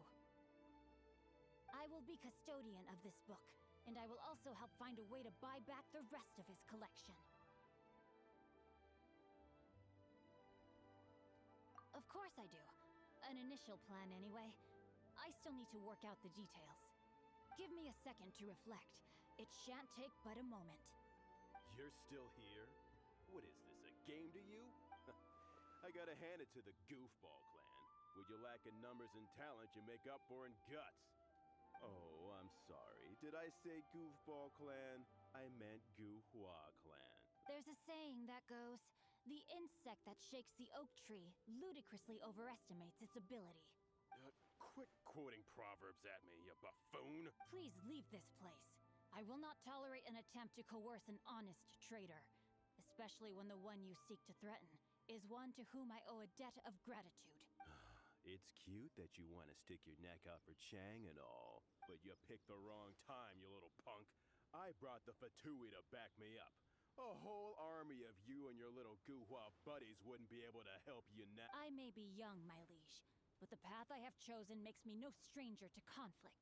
I will be custodian of this book, and I will also help find a way to buy back the rest of his collection. Of course I do. An initial plan, anyway. I still need to work out the details. Give me a second to reflect. It shan't take but a moment. You're still here? What is this, a game to you? I gotta hand it to the Goofball Clan. What you lack in numbers and talent, you make up for in guts. Oh, I'm sorry. Did I say Goofball Clan? I meant Guhua Clan. There's a saying that goes, the insect that shakes the oak tree ludicrously overestimates its ability. Quit quoting proverbs at me, you buffoon! Please leave this place. I will not tolerate an attempt to coerce an honest trader, especially when the one you seek to threaten is one to whom I owe a debt of gratitude. It's cute that you want to stick your neck out for Chang and all, but you picked the wrong time, you little punk. I brought the Fatui to back me up. A whole army of you and your little Guhua buddies wouldn't be able to help you now. I may be young, my liege, but the path I have chosen makes me no stranger to conflict.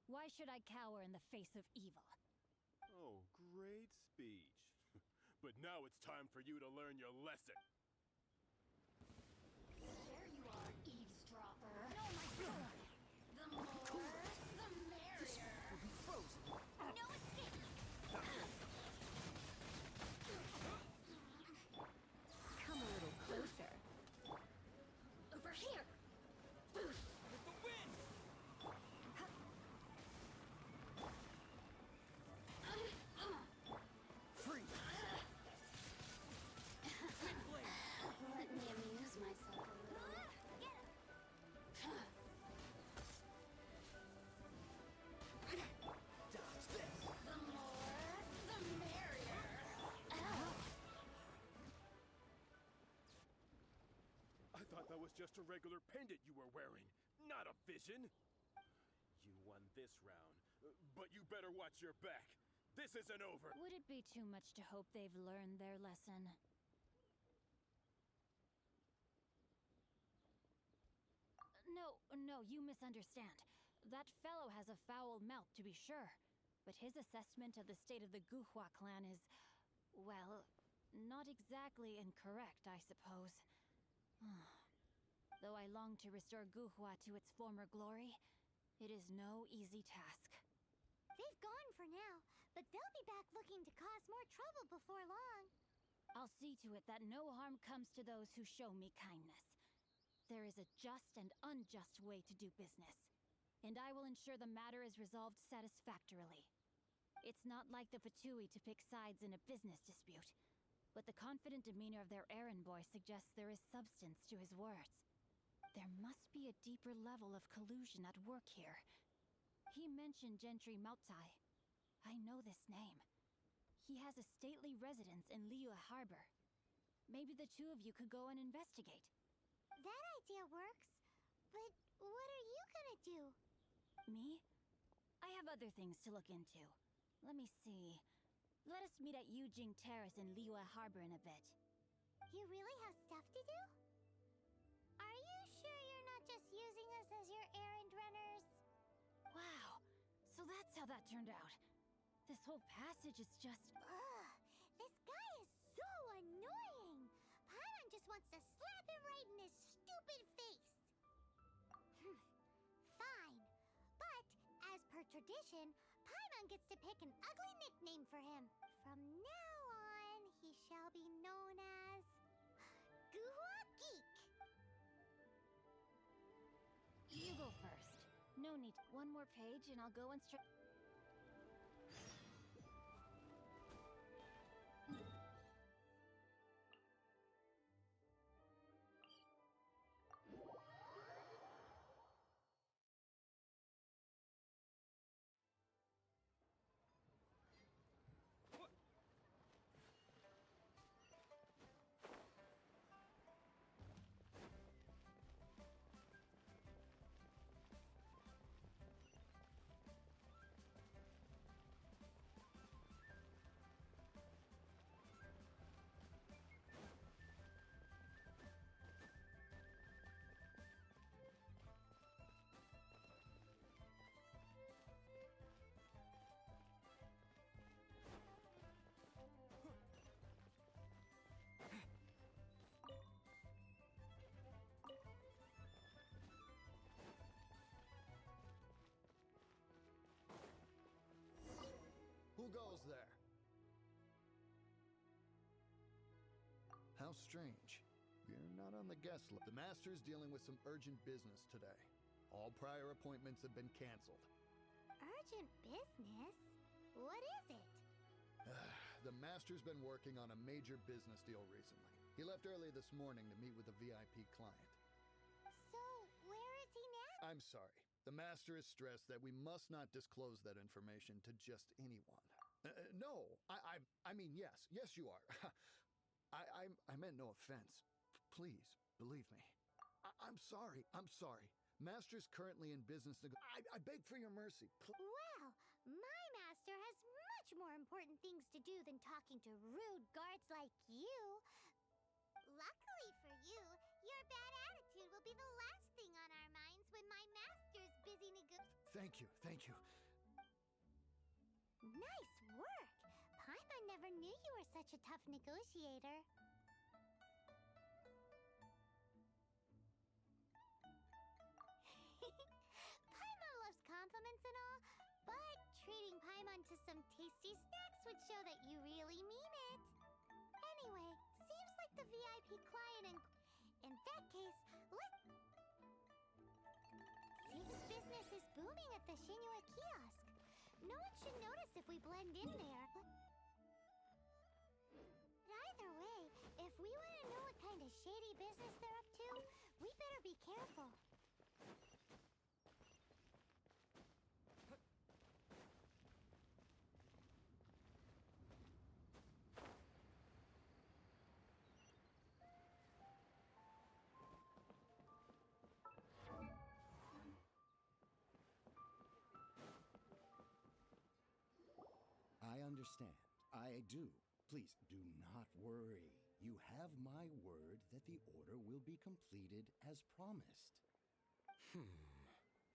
Why should I cower in the face of evil? Oh, great speech. But now it's time for you to learn your lesson. There you are, eavesdropper. No, my God! The more, the merrier. Frozen. No escape! was just a regular pendant you were wearing, not a vision. You won this round, but you better watch your back. This isn't over. Would it be too much to hope they've learned their lesson? No, you misunderstand. That fellow has a foul mouth, to be sure. But his assessment of the state of the Guhua clan is, well, not exactly incorrect, I suppose. Though I long to restore Guhua to its former glory, it is no easy task. They've gone for now, but they'll be back looking to cause more trouble before long. I'll see to it that no harm comes to those who show me kindness. There is a just and unjust way to do business, and I will ensure the matter is resolved satisfactorily. It's not like the Fatui to pick sides in a business dispute, but the confident demeanor of their errand boy suggests there is substance to his words. There must be a deeper level of collusion at work here. He mentioned Gentry Maotai. I know this name. He has a stately residence in Liyue Harbor. Maybe the two of you could go and investigate. That idea works, but what are you gonna do? Me? I have other things to look into. Let me see. Let us meet at Yujing Terrace in Liyue Harbor in a bit. You really have stuff to do? Are you sure you're not just using us as your errand runners? Wow, so that's how that turned out. This whole passage is just... Ugh, this guy is so annoying! Paimon just wants to slap him right in his stupid face! Fine, but as per tradition, Paimon gets to pick an ugly nickname for him. From now on, he shall be known as... Guhua Geek! You go first. No need. One more page and I'll go and Who goes there? How strange. You're not on the guest list. The Master's dealing with some urgent business today. All prior appointments have been canceled. Urgent business? What is it? The Master's been working on a major business deal recently. He left early this morning to meet with a VIP client. So, where is he now? I'm sorry. The Master is stressed that we must not disclose that information to just anyone. No, I mean, yes. Yes, you are. I meant no offense. Please, believe me. I'm sorry. Master's currently in business I beg for your mercy. Well, my master has much more important things to do than talking to rude guards like you. Luckily for you, your bad attitude will be the last thing on our minds when my master's busy Thank you. Nice work! Paimon never knew you were such a tough negotiator. Paimon loves compliments and all, but treating Paimon to some tasty snacks would show that you really mean it. Anyway, seems like the VIP client in that case, Seems business is booming at the Shinua kiosk. No one should notice if we blend in there. But either way, if we want to know what kind of shady business they're up to, we better be careful. understand. I do. Please, do not worry. You have my word that the order will be completed as promised.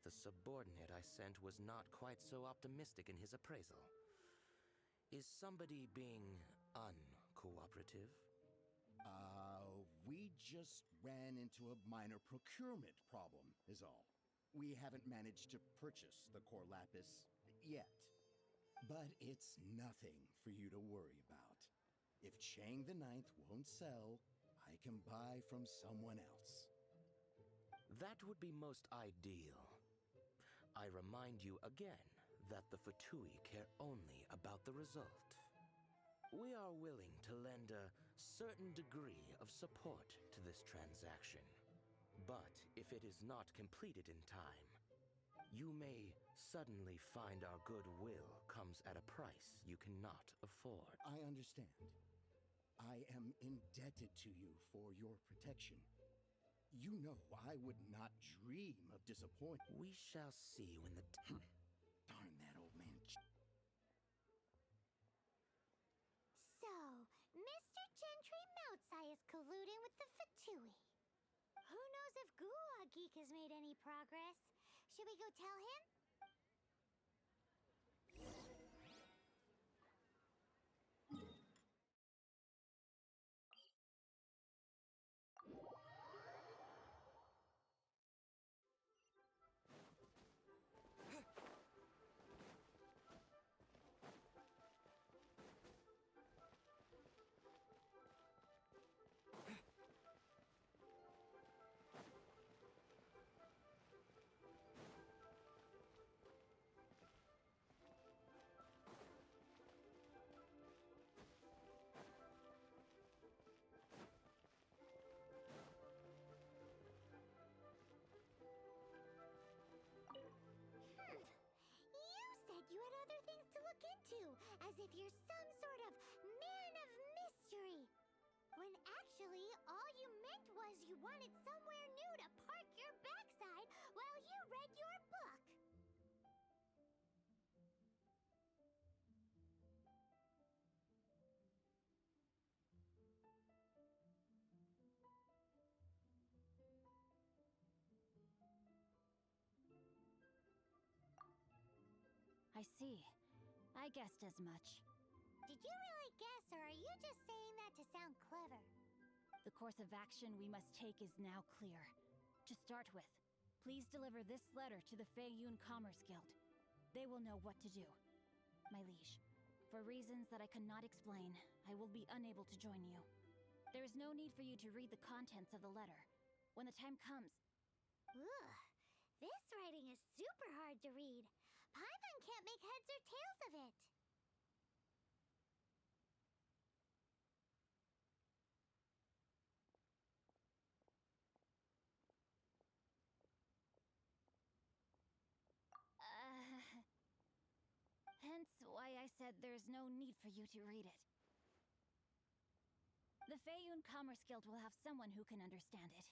The subordinate I sent was not quite so optimistic in his appraisal. Is somebody being uncooperative? We just ran into a minor procurement problem, is all. We haven't managed to purchase the core lapis yet. But it's nothing for you to worry about. If Chang the Ninth won't sell, I can buy from someone else. That would be most ideal. I remind you again that the Fatui care only about the result. We are willing to lend a certain degree of support to this transaction. But if it is not completed in time, you may suddenly find our goodwill comes at a price you cannot afford. I understand. I am indebted to you for your protection. You know I would not dream of disappointing. We shall see when the... Darn that old man. So, Mr. Gentry Moutsai is colluding with the Fatui. Who knows if Gua Geek has made any progress? Should we go tell him? You had other things to look into, as if you're some sort of man of mystery. When actually, all you meant was you wanted somewhere new to park your backside while you read your book. I see. I guessed as much. Did you really guess, or are you just saying that to sound clever? The course of action we must take is now clear. To start with, please deliver this letter to the Feiyun Commerce Guild. They will know what to do. My liege, for reasons that I cannot explain, I will be unable to join you. There is no need for you to read the contents of the letter. When the time comes... Ugh, this writing is super hard to read. Paimon can't make heads or tails of it. Hence why I said there's no need for you to read it. The Feiyun Commerce Guild will have someone who can understand it.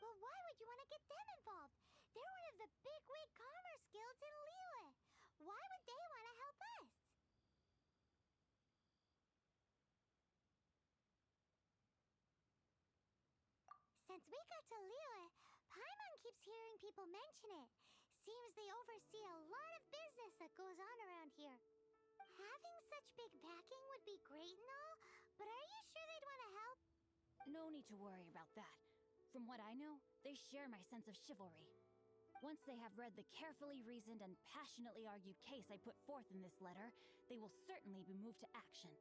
But why would you want to get them involved? They're one of the bigwig commerce guilds in Liyue. Why would they want to help us? Since we got to Liyue, Paimon keeps hearing people mention it. Seems they oversee a lot of business that goes on around here. Having such big backing would be great and all, but are you sure they'd want to help? No need to worry about that. From what I know, they share my sense of chivalry. Once they have read the carefully reasoned and passionately argued case I put forth in this letter, they will certainly be moved to action.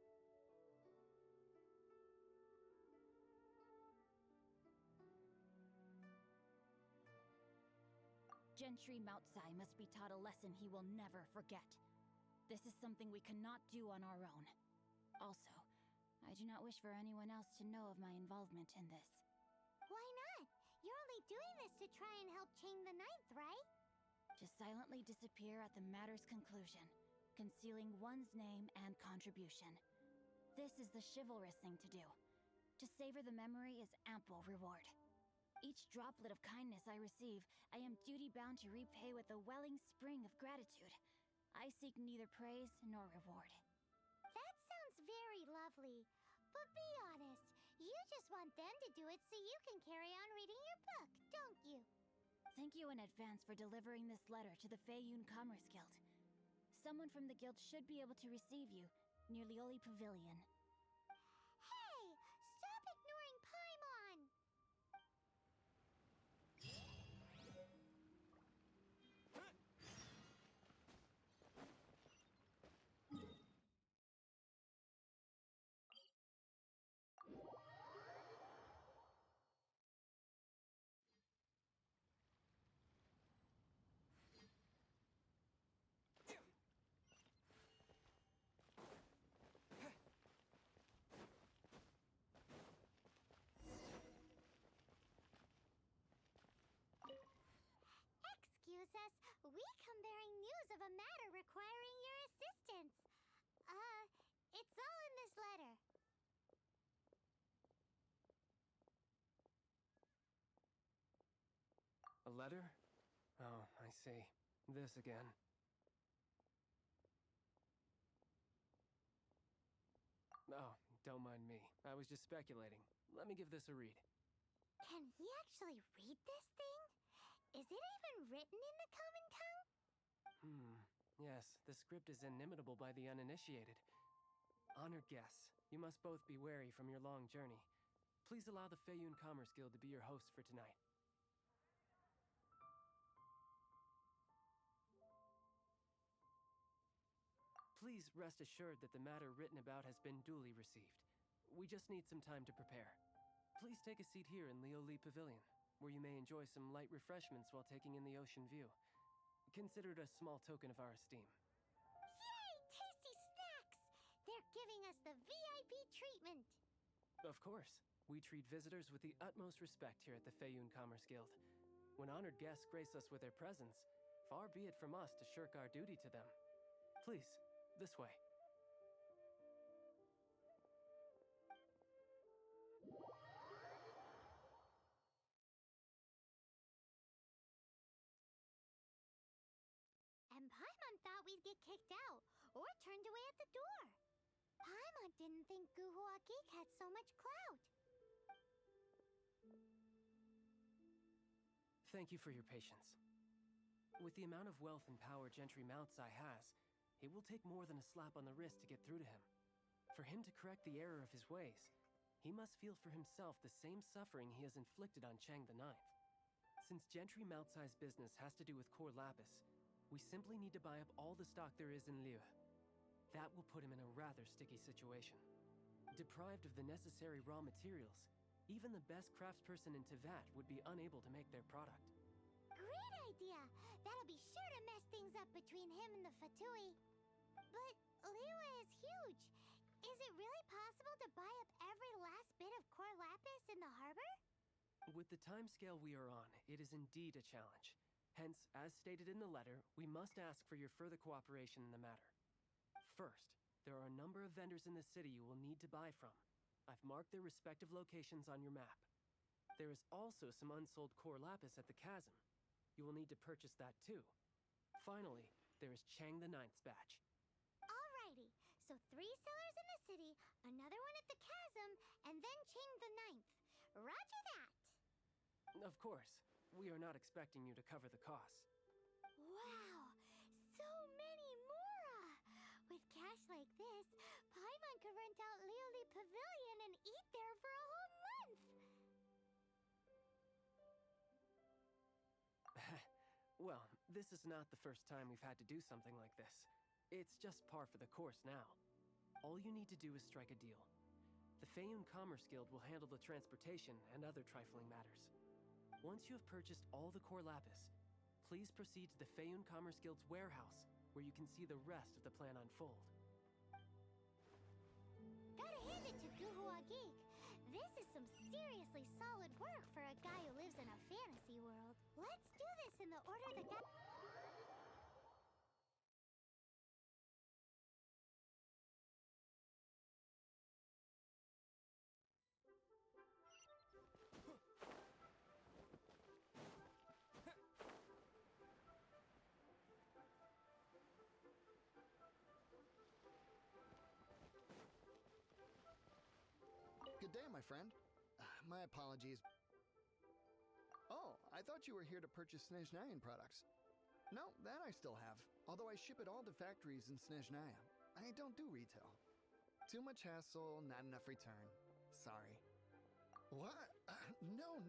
Gentry Moutsai must be taught a lesson he will never forget. This is something we cannot do on our own. Also, I do not wish for anyone else to know of my involvement in this. Why not? You're only doing this to try and help Chang the Ninth, right? To silently disappear at the matter's conclusion, concealing one's name and contribution. This is the chivalrous thing to do. To savor the memory is ample reward. Each droplet of kindness I receive, I am duty-bound to repay with a welling spring of gratitude. I seek neither praise nor reward. lovely. But be honest, you just want them to do it so you can carry on reading your book, don't you? Thank you in advance for delivering this letter to the Feiyun Commerce Guild. Someone from the guild should be able to receive you near Lioli Pavilion. Hey! Stop ignoring Paimon! Excuse us, we come bearing news of a matter requiring your assistance. It's all in this letter. A letter? Oh, I see. This again. Oh, don't mind me. I was just speculating. Let me give this a read. Can he actually read this thing? Is it even written in the common tongue? Yes, the script is inimitable by the uninitiated. Honored guests, you must both be wary from your long journey. Please allow the Feiyun Commerce Guild to be your host for tonight. Please rest assured that the matter written about has been duly received. We just need some time to prepare. Please take a seat here in Lioli Pavilion, where you may enjoy some light refreshments while taking in the ocean view. Consider it a small token of our esteem. Yay! Tasty snacks! They're giving us the VIP treatment! Of course. We treat visitors with the utmost respect here at the Feiyun Commerce Guild. When honored guests grace us with their presence, far be it from us to shirk our duty to them. Please, this way. And Paimon thought we'd get kicked out, or turned away at the door. Paimon didn't think Guhua Geek had so much clout. Thank you for your patience. With the amount of wealth and power Gentry Moutsai has, it will take more than a slap on the wrist to get through to him. For him to correct the error of his ways, he must feel for himself the same suffering he has inflicted on Chang the Ninth. Since Gentry Moutsai's business has to do with core lapis, we simply need to buy up all the stock there is in Liu. That will put him in a rather sticky situation. Deprived of the necessary raw materials, even the best craftsperson in Teyvat would be unable to make their product. Great idea! That'll be sure to mess things up between him and the Fatui. But Liyue is huge. Is it really possible to buy up every last bit of core lapis in the harbor? With the timescale we are on, it is indeed a challenge. Hence, as stated in the letter, we must ask for your further cooperation in the matter. First, there are a number of vendors in the city you will need to buy from. I've marked their respective locations on your map. There is also some unsold core lapis at the chasm. You will need to purchase that too. Finally, there is Chang the Ninth's batch. Alrighty, so 3 sellers in the city, another one at the chasm, and then Chang the Ninth. Roger that! Of course, we are not expecting you to cover the costs. Wow, so many mora! With cash like this, Paimon could rent out Lioli Pavilion and eat there for a whole month! Well, this is not the first time we've had to do something like this. It's just par for the course now. All you need to do is strike a deal. The Feiyun Commerce Guild will handle the transportation and other trifling matters. Once you have purchased all the core lapis, please proceed to the Feiyun Commerce Guild's warehouse, where you can see the rest of the plan unfold. Gotta hand it to Guhua Geek. This is some seriously solid work for a guy who lives in a fantasy world. Let's do this in the order the guy... good day, my friend. My apologies. Oh, I thought you were here to purchase Snezhnayan products. No, that I still have. Although I ship it all to factories in Snezhnaya. I don't do retail. Too much hassle, not enough return. Sorry. What? No.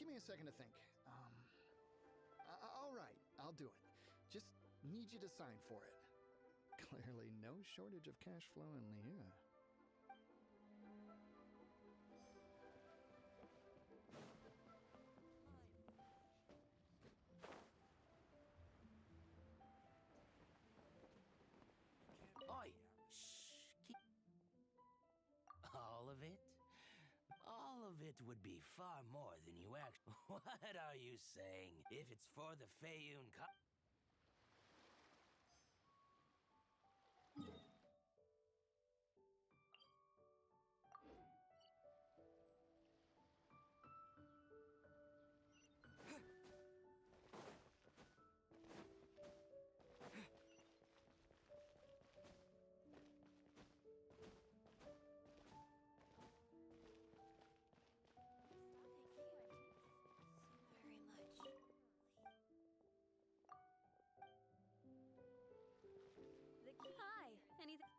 Give me a second to think. All right, I'll do it. Just need you to sign for it. Clearly no shortage of cash flow in Liyue. Oi! Shh! Keep... All of it? All of it would be far more than you act. What are you saying? If it's for the Feiyun Hi, anything?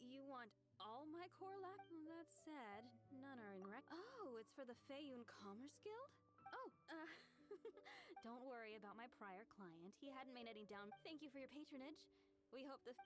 You want all my core lap? That's sad. None are in rec. Oh, it's for the Feiyun Commerce Guild? Oh, don't worry about my prior client. He hadn't made any down. Thank you for your patronage. We hope the